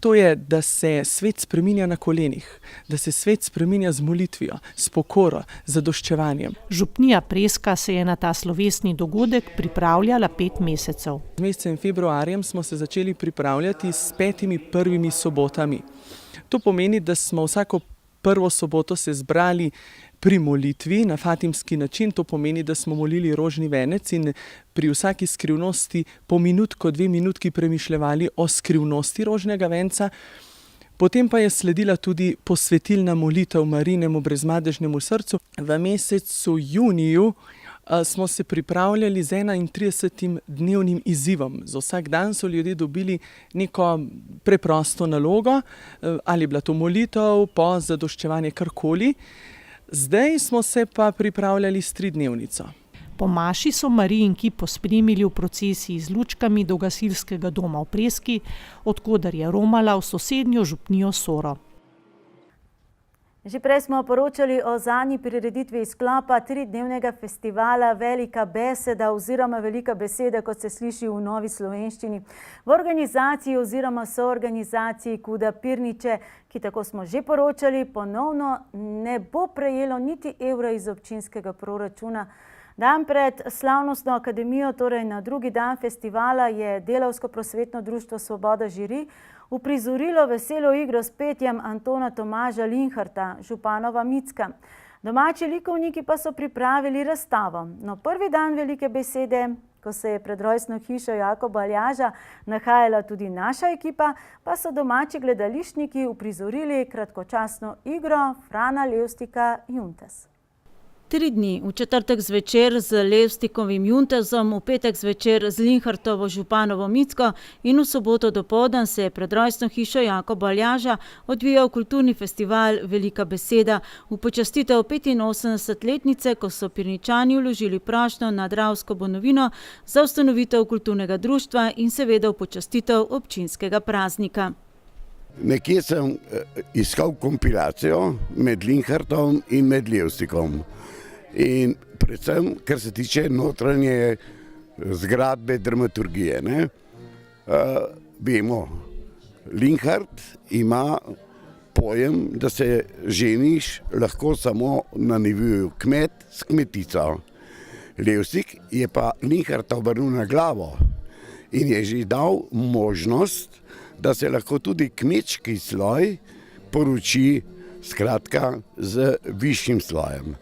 To je, da se svet spreminja na kolenih, da se svet spreminja z molitvijo, s pokoro, z zadoščevanjem. Župnija Preska se je na ta slovesni dogodek pripravljala 5 mesecev. Z mesecem februarjem smo se začeli pripravljati s 5 prvimi sobotami. To pomeni, da smo vsako prvo soboto se zbrali pri molitvi na fatimski način, to pomeni, da smo molili rožni venec in pri vsaki skrivnosti po minutko, 2 minutki premišljevali o skrivnosti rožnega venca. Potem pa je sledila tudi posvetilna molitev Marinemu brezmadežnemu srcu. V mesecu juniju smo se pripravljali z 31-dnevnim izzivom. Za vsak dan so ljudje dobili neko preprosto nalogo, ali je bila to molitev, post, zadoščevanje, karkoli. Zdaj smo se pa pripravljali s 3-dnevnico. Po maši so Marijin kip pospremili v procesiji z lučkami do gasilskega doma v Preski, odkoder je romala v sosednjo župnijo Soro. Že prej smo poročali o zadnji prireditvi izklopa 3-dnevnega festivala Velika beseda oziroma Velika beseda, kot se sliši v novi slovenščini, v organizaciji oziroma soorganizaciji KUD-a Pirniče, ki, tako smo že poročali, ponovno ne bo prejelo niti evra iz občinskega proračuna. Dan pred slavnostno akademijo, torej na drugi dan festivala, je Delavsko-prosvetno društvo Svoboda Žiri uprizorilo veselo igro s petjem Antona Tomaža Linharta, županova Micka. Domači likovniki pa so pripravili razstavo. No, prvi dan Velike besede, ko se je pred rojstno hišo Jakoba Aljaža nahajala tudi naša ekipa, pa so domači gledališčniki uprizorili kratkočasno igro Frana Levstika Juntes. 3 dni, v četrtek zvečer z Levstikovim Juntesom, v petek zvečer z Linhartovo županovo Micko in v soboto dopoldan se je pred rojstno hišo Jakoba Aljaža odvijal kulturni festival Velika beseda v počastitev 85-letnice, ko so Pirničani vložili prošnjo na Dravsko Banovino za ustanovitev kulturnega društva in seveda v počastitev občinskega praznika. Nekje sem iskal kompilacijo med Linhartom in med Levstikom. In predvsem, kar se tiče notranje zgradbe dramaturgije. Vemo, Linhart ima pojem, da se ženiš lahko samo na nivoju kmet s kmetico. Levstik je pa Linharta obrnil na glavo in je že dal možnost, da se lahko tudi kmečki sloj poroči skratka z višjim slojem.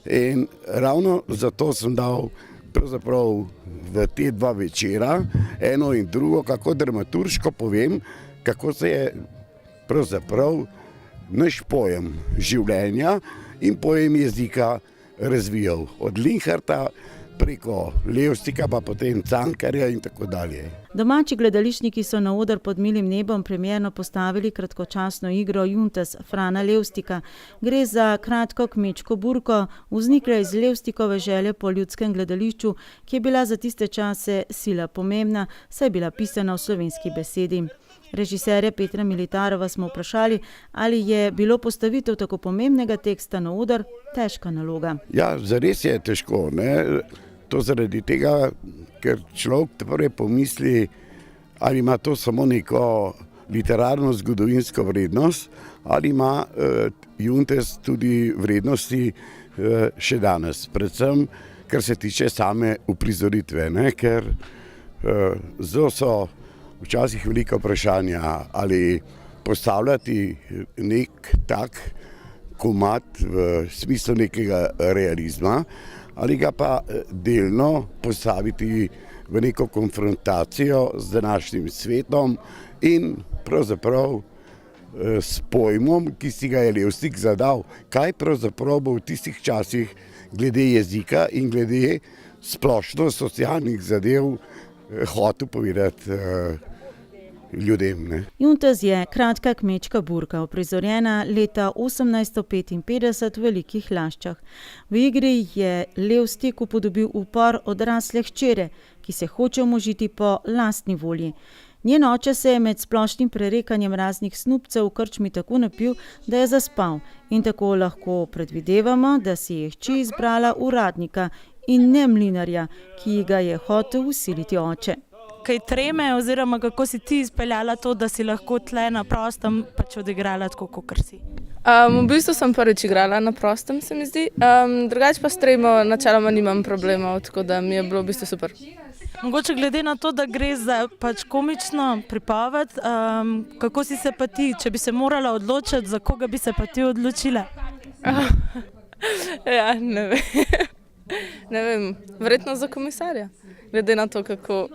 In ravno zato sem dal pravzaprav v te 2 večera eno in drugo, kako dramaturško povem, kako se je pravzaprav naš pojem življenja in pojem jezika razvijal. Od Linharta preko Levstika, pa potem Cankarja in tako dalje. Domači gledališčniki so na oder pod milim nebom premierno postavili kratkočasno igro Juntes Frana Levstika. Gre za kratko kmečko burko, vznikla iz Levstikove želje po ljudskem gledališču, ki je bila za tiste čase sila pomembna, saj je bila pisana v slovenski besedi. Režiserja Petra Militarova smo vprašali, ali je bilo postavitev tako pomembnega teksta na oder težka naloga. Ja, zares je težko, ne? To zaradi tega, ker človek torej pomisli, ali ima to samo neko literarno zgodovinsko vrednost, ali ima Juntes tudi vrednosti še danes. Predvsem, kar se tiče same uprizoritve, ne? Ker zelo so včasih velika vprašanja, ali postavljati nek tak komad v smislu nekega realizma, ali ga pa delno postaviti v neko konfrontacijo z današnjim svetom in pravzaprav s pojmom, ki si ga je Levstik zadal, kaj pravzaprav bo v tistih časih glede jezika in glede splošno socialnih zadev hotel povedati ljudem. Ne. Juntez je kratka kmečka burka, uprizorjena leta 1855 v Velikih Laščah. V igri je lev Stek upodobil upor odrasle hčere, ki se hoče omožiti po lastni volji. Njen oče se je med splošnim prerekanjem raznih snubcev v krčmi tako napil, da je zaspal, in tako lahko predvidevamo, da si je hči izbrala uradnika in ne mlinarja, ki ga je hotel usiliti oče. Kaj treme, oziroma kako si ti izpeljala to, da si lahko tle na prostem pač odigrala tako, kot si? V bistvu sem prvič igrala na prostem, se mi zdi. Drugače pa s tremo načeloma nimam problemov, tako da mi je bilo v bistvu super. Mogoče glede na to, da gre za pač komično pripoved, kako si se pa ti, če bi se morala odločiti, za koga bi se pa ti odločila? Ja, ne vem. Ne vem, verjetno za komisarja, glede na to, kako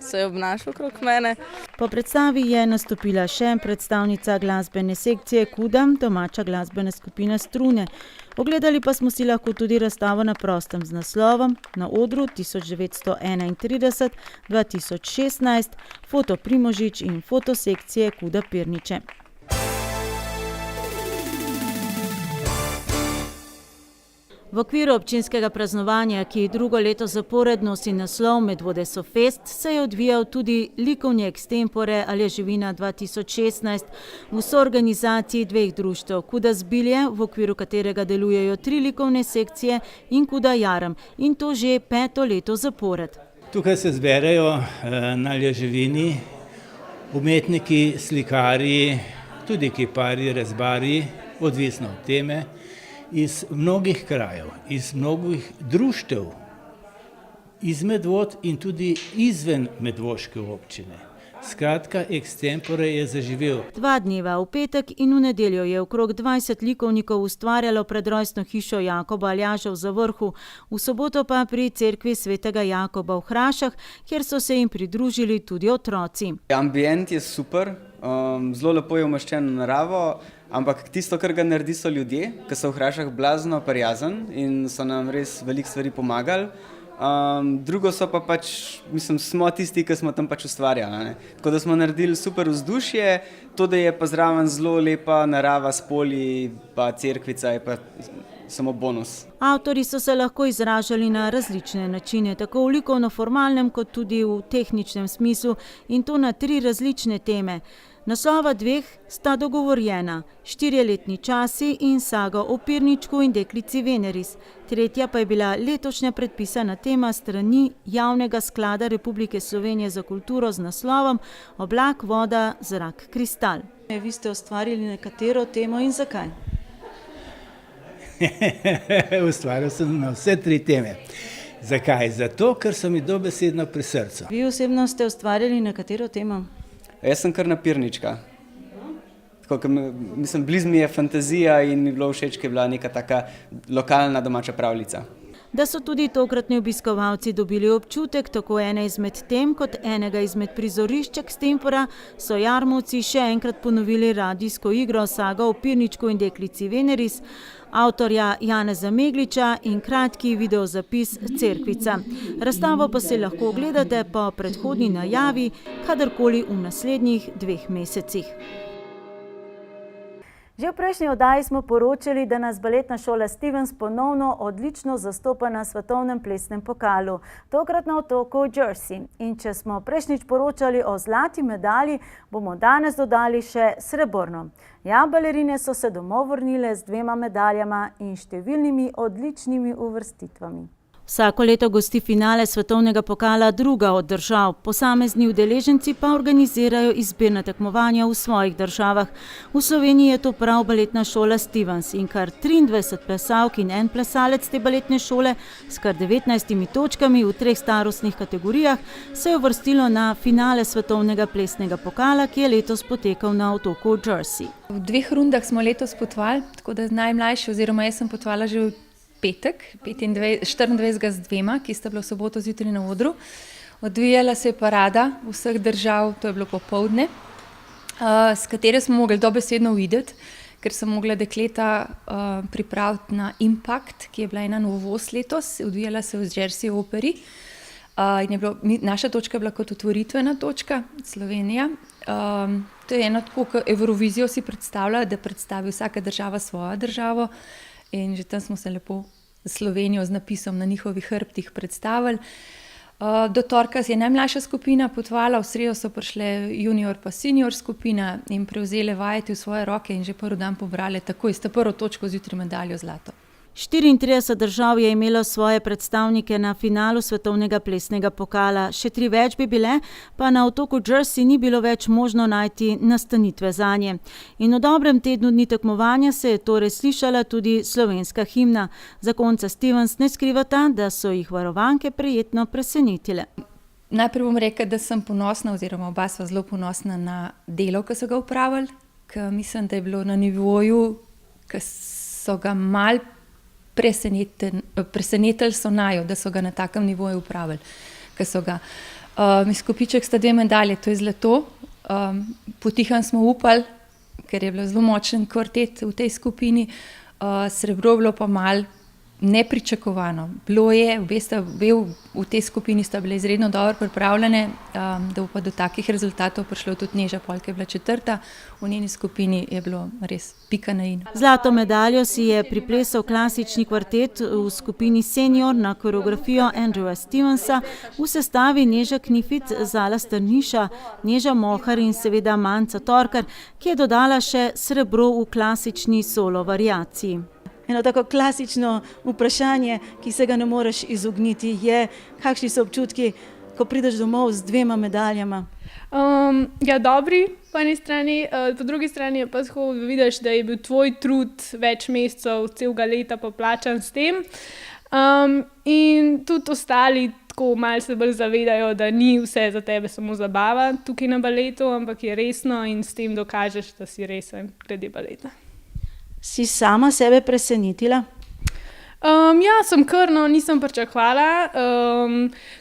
se je obnašal okrog mene. Po predstavi je nastopila še predstavnica glasbene sekcije Kuda, domača glasbena skupina Strune. Ogledali pa smo si lahko tudi razstavo na prostem z naslovom Na odru 1931-2016, foto Primožič in fotosekcije Kuda Pirniče. V okviru občinskega praznovanja, ki drugo leto zapored nosi naslov Medvode so fest, se je odvijal tudi likovni ekstempore Aljaževina 2016 v soorganizaciji dveh društev Kuda Zbilje, v okviru katerega delujejo 3 likovne sekcije, in Kuda Jarem, in to že 5. leto zapored. Tukaj se zberejo na Aljaževini umetniki, slikarji, tudi kiparji, rezbarji, odvisno od teme, iz mnogih krajev, iz mnogih društev, iz Medvod in tudi izven medvoške občine. Skratka, ekstempore je zaživel. 2 dneva, v petek in v nedeljo, je okrog 20 likovnikov ustvarjalo pred rojstno hišo Jakoba Aljaža v Zavrhu, v soboto pa pri cerkvi svetega Jakoba v Hrašah, kjer so se jim pridružili tudi otroci. Ambient je super, zelo lepo je umeščen v naravo, ampak tisto, kar ga naredi, so ljudje, ki so v Hrašah blazno prijazen in so nam res veliko stvari pomagali. Drugo so pa pač, smo tisti, ki smo tam pač ustvarjali, ne? Tako da smo naredili super vzdušje, to, da je pa zraven zelo lepa narava s polji, pa cerkvica je pa samo bonus. Avtorji so se lahko izražali na različne načine, tako v likovno-formalnem kot tudi v tehničnem smislu, in to na 3 različne teme. Naslova 2 sta dogovorjena, 4-letni časi in saga o Pirničku in deklici Veneris. 3. pa je bila letošnja predpisana tema strani Javnega sklada Republike Slovenije za kulturo z naslovom Oblak, voda, zrak, kristal. Vi ste ustvarili nekatero temo in zakaj? Ustvaril sem na vse 3 teme. Zakaj? Zato, ker so mi dobesedno pri srcu. Vi osebno ste ustvarjali nekatero temo? Jaz sem kar na Pirnička. Tako, blizu mi je fantazija in mi bilo všeč, ker je bila neka taka lokalna domača pravljica. Da so tudi tokratni obiskovalci dobili občutek tako ene izmed tem kot enega izmed prizorišč ekstempora, so Jarmovci še enkrat ponovili radijsko igro Saga o Pirničku in deklici Veneris, avtorja Janeza Megliča, in kratki videozapis Cerkvica. Razstavo pa se lahko ogledate po predhodni najavi kadarkoli v naslednjih 2 mesecih. Že v prejšnji oddaji smo poročali, da nas baletna šola Stevens ponovno odlično zastopa na svetovnem plesnem pokalu, tokrat na otoku Jersey. In če smo prejšnjič poročali o zlati medalji, bomo danes dodali še srebrno. Ja, balerine so se domov vrnile z 2 medaljama in številnimi odličnimi uvrstitvami. Vsako leto gosti finale svetovnega pokala druga od držav, posamezni udeleženci pa organizirajo izbirna tekmovanja v svojih državah. V Sloveniji je to prav baletna šola Stevens in kar 23 plesalk in 1 plesalec te baletne šole s kar 19 točkami v 3 starostnih kategorijah se je uvrstilo na finale svetovnega plesnega pokala, ki je letos potekal na otoku Jersey. V 2 rundah smo letos potovali, tako da najmlajši, oziroma jaz sem potovala že v petek, 24 z 2, ki sta bila v soboto zjutraj na odru. Odvijala se je parada vseh držav, to je bilo popoldne, s katere smo mogli dobesedno videti, ker sem mogla dekleta pripraviti na Impact, ki je bila ena novost letos, odvijala se v Jersey operi. In je bilo, naša točka je bila kot otvoritvena točka, Slovenija. To je eno tako, kot Evrovizijo si predstavlja, da predstavi vsaka država svojo državo. In že tam smo se lepo Slovenijo z napisom na njihovih hrbtih predstavili. Do torka je najmlajša skupina potovala, v sredo so prišle junior pa senior skupina in prevzele vajeti v svoje roke in že prvi dan pobrale takoj sta prvo točko, zjutraj medaljo zlato. 34 držav je imelo svoje predstavnike na finalu svetovnega plesnega pokala, še 3 več bi bile, pa na otoku Jersey ni bilo več možno najti nastanitve zanje. In v dobrem tednu dni tekmovanja se je torej slišala tudi slovenska himna. Zakonca Stevens ne skrivata, da so jih varovanke prijetno presenetile. Najprej bom rekla, da sem ponosna, oziroma oba sva zelo ponosna na delo, ki so ga opravili, ker mislim, da je bilo na nivoju, ki so ga mal presenetili so naju, da so ga na takem nivoju upravili, ker so ga. Izkupiček sta 2 medalje, to je zlato. Potihem smo upali, ker je bil zelo močen kvartet v tej skupini, srebro bilo pa malo nepričakovano. Bilo je, v tej skupini sta bile izredno dobro pripravljene, da bo pa do takih rezultatov prišlo tudi Neža Polk, je bila 4. V njeni skupini je bilo res pika na i. Zlato medaljo si je priplesal klasični kvartet v skupini senior na koreografijo Andrewa Stevensa v sestavi Neža Knifit, Zala Strniša, Neža Mohar in seveda Manca Torkar, ki je dodala še srebro v klasični solo variaciji. Eno tako klasično vprašanje, ki se ga ne moreš izogniti, je, kakšni so občutki, ko prideš domov z 2 medaljama? Ja, dobri po eni strani, po drugi strani je pa tako, da vidiš, da je bil tvoj trud več mesecev, celega leta poplačan s tem. In tudi ostali tako malo se bolj zavedajo, da ni vse za tebe samo zabava tukaj na baletu, ampak je resno in s tem dokažeš, da si resen glede baleta. Si sama sebe presenetila? Ja, sem kar, nisem pričakovala.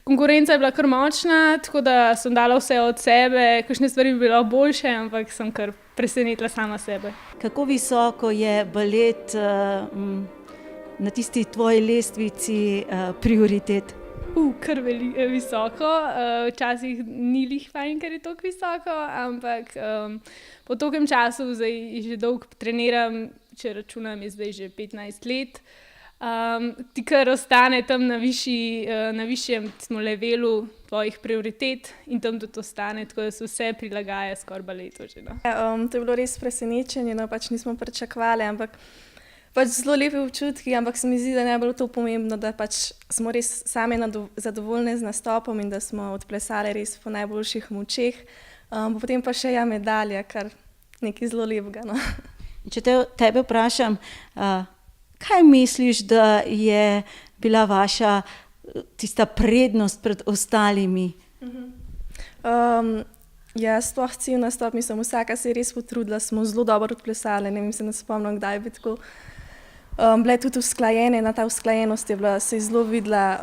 Konkurenca je bila kar močna, tako da sem dala vse od sebe, kakšne stvari bi bilo boljše, ampak sem kar presenetila sama sebe. Kako visoko je balet na tisti tvoji lestvici prioritet? Kar visoko. Včasih ni lih fajn, ker je toliko visoko, ampak po tolkem času, zdaj že dolgo treniram, če računam, je zdaj že 15 let, ti kar ostane tam na višjem levelu tvojih prioritet in tam tudi ostane, tako da se vse prilagaja skoraj baletu že. To je bilo res presenečenje, pač nismo pričakovali, ampak pač zelo lepe občutki, ampak se mi zdi, da je najbolj to pomembno, da pač smo res sami zadovoljni z nastopom in da smo odplesali res po najboljših močeh. Potem pa še medalja, kar nekaj zelo lepega. Če tebe vprašam, kaj misliš, da je bila vaša tista prednost pred ostalimi? Ja, sploh cel nastop, mislim, vsaka se je res potrudila, smo zelo dobro odplesali, ne vem, se ne spomnim, kdaj bi tako bile tudi usklajene, ta usklajenost je bila, se je zelo videla.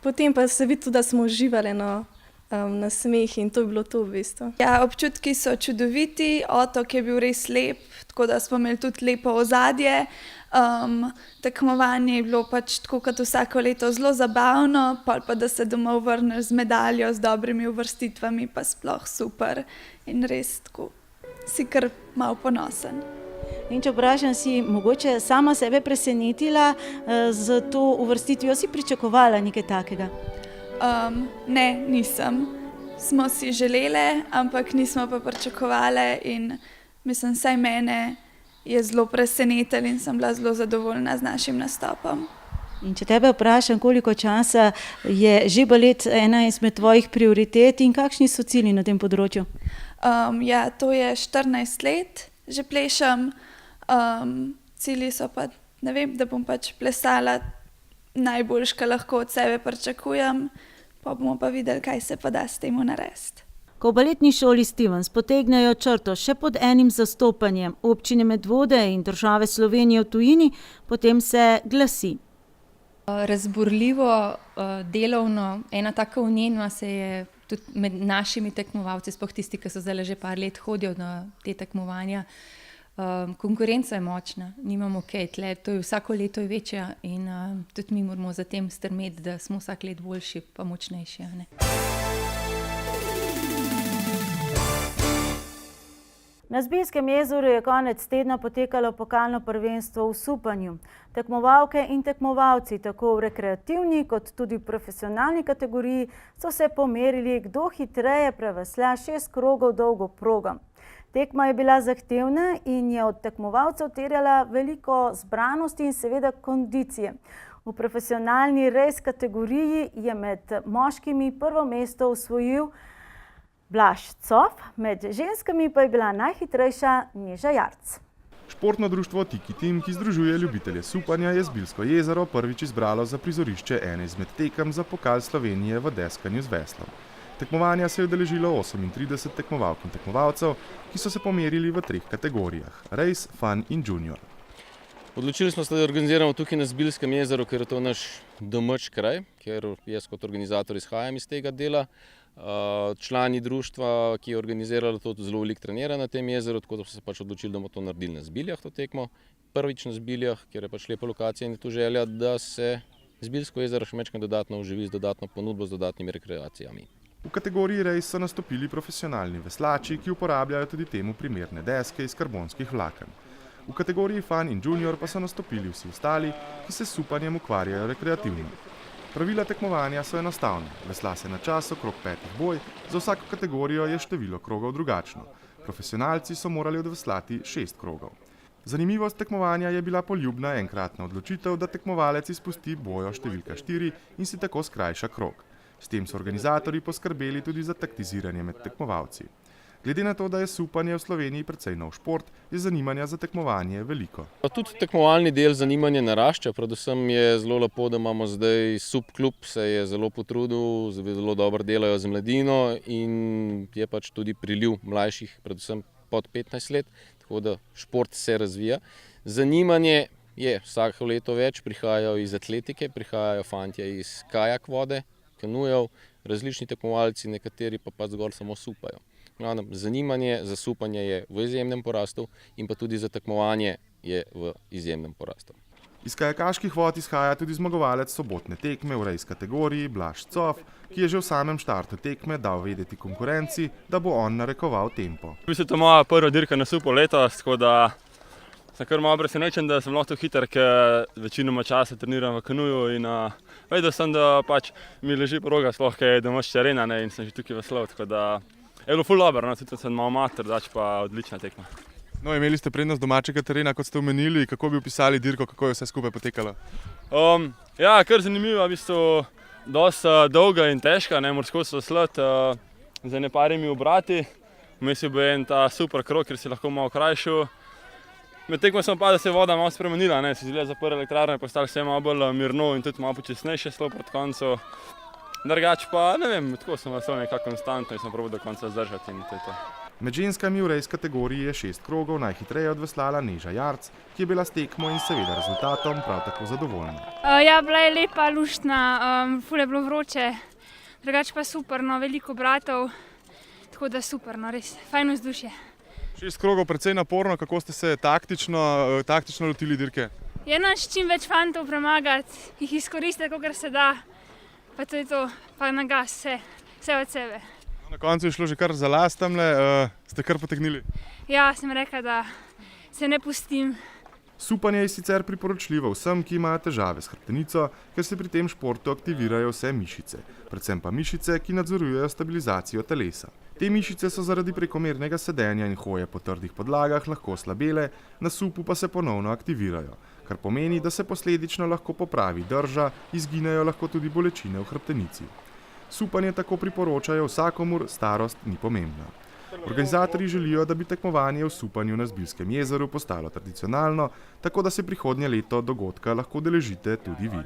Potem pa se vidi tudi, da smo uživali na smeh in to je bilo to v bistvu. Ja, občutki so čudoviti, otok je bil res lep, tako da smo imeli tudi lepo ozadje. Tekmovanje je bilo pač tako kot vsako leto zelo zabavno, pa da se domov vrneš z medaljo, z dobrimi uvrstitvami, pa sploh super in res tako si kar malo ponosen. In če vprašam, si mogoče sama sebe presenetila z to uvrstitvijo, si pričakovala nekaj takega? Ne, nisem. Smo si želeli, ampak nismo pa pričakovali in mislim, saj mene je zelo presenetil in sem bila zelo zadovoljna z našim nastopom. In če tebe vprašam, koliko časa je že balet ena izmed tvojih prioritet in kakšni so cilji na tem področju? Ja, to je 14 let, že plešem. Cilji so pa, ne vem, da bom pač plesala najboljš, kar lahko od sebe pričakujem, pa bomo pa videli, kaj se pa da s temu narediti. Ko v baletni šoli Stevens potegnejo črto še pod enim zastopanjem občine Medvode in države Slovenije v tujini, potem se glasi. Razburljivo, delovno, ena taka vnenja se je tudi med našimi tekmovalci, sploh tisti, ki so zdaj že par let hodijo na te tekmovanja, konkurenca je močna, nimamo kaj tle, to je vsako leto je večja in tudi mi moramo za tem strmeti, da smo vsak let boljši pa močnejši. A ne? Na Zbiljskem jezeru je konec tedna potekalo pokalno prvenstvo v supanju. Tekmovalke in tekmovalci, tako v rekreativni kot tudi v profesionalni kategoriji, so se pomerili, kdo hitreje preveslja 6 krogov dolgo progo. Tekma je bila zahtevna in je od tekmovalcev terjala veliko zbranosti in seveda kondicije. V profesionalni rejs kategoriji je med moškimi prvo mesto osvojil Blaž Cof, med ženskami pa je bila najhitrejša Neža Jarc. Športno društvo Tiki Tim, ki združuje ljubitelje supanja, je Zbiljsko jezero prvič izbralo za prizorišče ene izmed tekem za pokal Slovenije v deskanju z veslom. Tekmovanja se je udeležilo 38 tekmovalk in tekmovalcev, ki so se pomerili v 3 kategorijah: Race, Fun in Junior. Odločili smo se, da organiziramo tukaj na Zbiljskem jezeru, ker je to naš domač kraj, ker jaz kot organizator izhajam iz tega dela. Člani društva, ki je organiziralo to, zelo veliko trenira na tem jezeru, tako da smo se pač odločili, da bomo to naredili na Zbiljah, to tekmo. Prvič na Zbiljah, ker je pač lepa lokacija in je tu želja, da se Zbiljsko jezero še majčkeno dodatno oživi z dodatno ponudbo, z dodatnimi rekreacijami. V kategoriji race so nastopili profesionalni veslači, ki uporabljajo tudi temu primerne deske iz karbonskih vlaken. V kategoriji Fun in Junior pa so nastopili vsi ostali, ki se s supanjem ukvarjajo rekreativno. Pravila tekmovanja so enostavna. Vesla se na čas okrog 5 boj, za vsako kategorijo je število krogov drugačno. Profesionalci so morali odveslati 6 krogov. Zanimivost tekmovanja je bila poljubna enkratna odločitev, da tekmovalec izpusti bojo številka 4 in si tako skrajša krog. S tem so organizatorji poskrbeli tudi za taktiziranje med tekmovalci. Glede na to, da je supanje v Sloveniji precej nov šport, je zanimanja za tekmovanje veliko. Tudi tekmovalni del zanimanja narašča, predvsem je zelo lepo, da imamo zdaj subklub, se je zelo potrudil, zelo dobro delajo z mladino in je pač tudi priliv mlajših, predvsem pod 15 let, tako da šport se razvija. Zanimanje je vsako leto več, prihajajo iz atletike, prihajajo fantje iz kajak vode, kanujev, različni tekmovalci, nekateri pa zgolj samo supajo. Zanimanje za supanje je v izjemnem porastu in pa tudi za tekmovanje je v izjemnem porastu. Iz kajakaških vod izhaja tudi zmagovalec sobotne tekme v race kategoriji Blaž Cof, ki je že v samem štartu tekme dal vedeti konkurenci, da bo on narekoval tempo. To je moja prva dirka na supu letos, tako da sem kar malo presenečen, da sem lahko hiter, ker večinoma časa treniram v kanuju in vedel sem, da pač mi leži proga, sploh kaj je domač terena in sem že tukaj veslal, tako da je bilo ful dobro, tudi sem malo mater, dač pa odlična tekma. No, imeli ste prednost domačega terena, kot ste omenili, kako bi opisali dirko, kako je vse skupaj potekalo? Ja, kar zanimivo, v bistvu dosti dolga in težka, moraš skozi veslati z ene parimi obrati. Vmes je bil en ta super krog, ker si lahko malo krajšal. Med tekmo sem pa, da se je voda malo spremenila, se zdi zaprl elektrarne, postalo vse malo bolj mirno in tudi malo počasnejše šlo proti koncu. Drugač pa, ne vem, tako sem vesel nekako konstantno in sem probal do konca zdržati in to je to. Med ženskami v race kategoriji je 6 krogov najhitreje odveslala Neža Jarc, ki je bila s tekmo in seveda rezultatom prav tako zadovoljna. Ja, bila je lepa, luštna, ful je bilo vroče, drugač pa super, veliko bratov, tako da super, res, fajn vzdušje. 6 krogov precej naporno, kako ste se taktično lotili dirke? Je naš čim več fantov premagati, jih izkoristiti, kakor se da. Pa to je to, pa na gas, vse od sebe. Na koncu je šlo že kar za las tamle, ste kar potegnili? Ja, sem rekla, da se ne pustim. Supanje je sicer priporočljivo vsem, ki imajo težave s hrbtenico, ker se pri tem športu aktivirajo vse mišice, predvsem pa mišice, ki nadzorujejo stabilizacijo telesa. Te mišice so zaradi prekomernega sedenja in hoje po trdih podlagah lahko slabele, na supu pa se ponovno aktivirajo, kar pomeni, da se posledično lahko popravi drža, izginejo lahko tudi bolečine v hrbtenici. Supanje tako priporočajo vsakomur, starost ni pomembna. Organizatorji želijo, da bi tekmovanje v supanju na Zbiljskem jezeru postalo tradicionalno, tako da se prihodnje leto dogodka lahko udeležite tudi vi.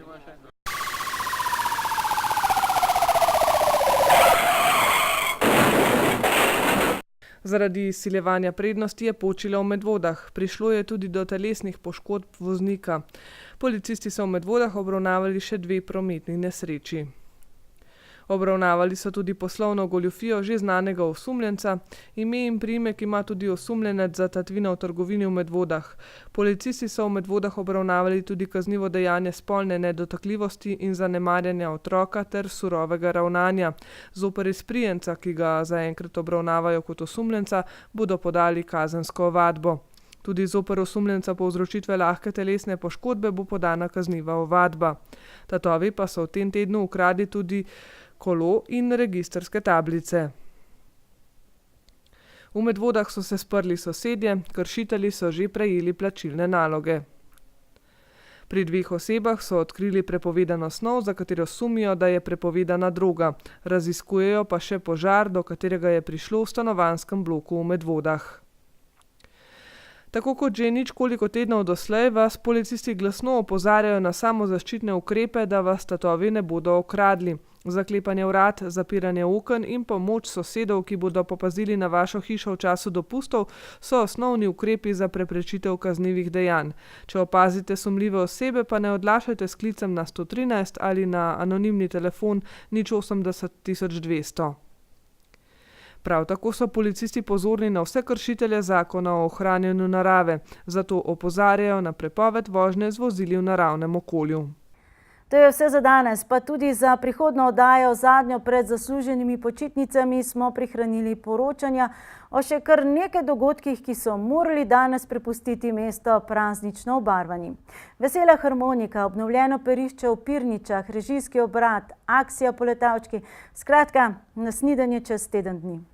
Zaradi izsiljevanja prednosti je počilo v Medvodah. Prišlo je tudi do telesnih poškodb voznika. Policisti so v Medvodah obravnavali še 2 prometni nesreči. Obravnavali so tudi poslovno goljufijo že znanega osumljenca. Ime in priimek ima tudi osumljenec za tatvino v trgovini v Medvodah. Policisti so v Medvodah obravnavali tudi kaznivo dejanje spolne nedotakljivosti in zanemarjanja otroka ter surovega ravnanja. Zoper izprijenca, ki ga zaenkrat obravnavajo kot osumljenca, bodo podali kazensko ovadbo. Tudi zoper osumljenca povzročitve lahke telesne poškodbe bo podana kazniva ovadba. Tatovi pa so v tem tednu ukradli tudi kolo in registrske tablice. V Medvodah so se sprli sosedje, kršitelji so že prejeli plačilne naloge. Pri 2 osebah so odkrili prepovedano snov, za katero sumijo, da je prepovedana droga. Raziskujejo pa še požar, do katerega je prišlo v stanovanjskem bloku v Medvodah. Tako kot že ničkoliko tednov doslej, vas policisti glasno opozarjajo na samozaščitne ukrepe, da vas tatovi ne bodo okradli. Zaklepanje vrat, zapiranje oken in pomoč sosedov, ki bodo popazili na vašo hišo v času dopustov, so osnovni ukrepi za preprečitev kaznivih dejanj. Če opazite sumljive osebe, pa ne odlašajte s klicem na 113 ali na anonimni telefon 080 200. Prav tako so policisti pozorni na vse kršitelje zakona o ohranjanju narave, zato opozarjajo na prepoved vožnje z vozili v naravnem okolju. To je vse za danes, pa tudi za prihodnjo oddajo, zadnjo pred zasluženimi počitnicami, smo prihranili poročanja o še kar nekaj dogodkih, ki so morali danes prepustiti mesto praznično obarvani. Vesela harmonika, obnovljeno perišče v Pirničah, režijski obrat, akcija po Letavčki, skratka, na snidenje čez teden dni.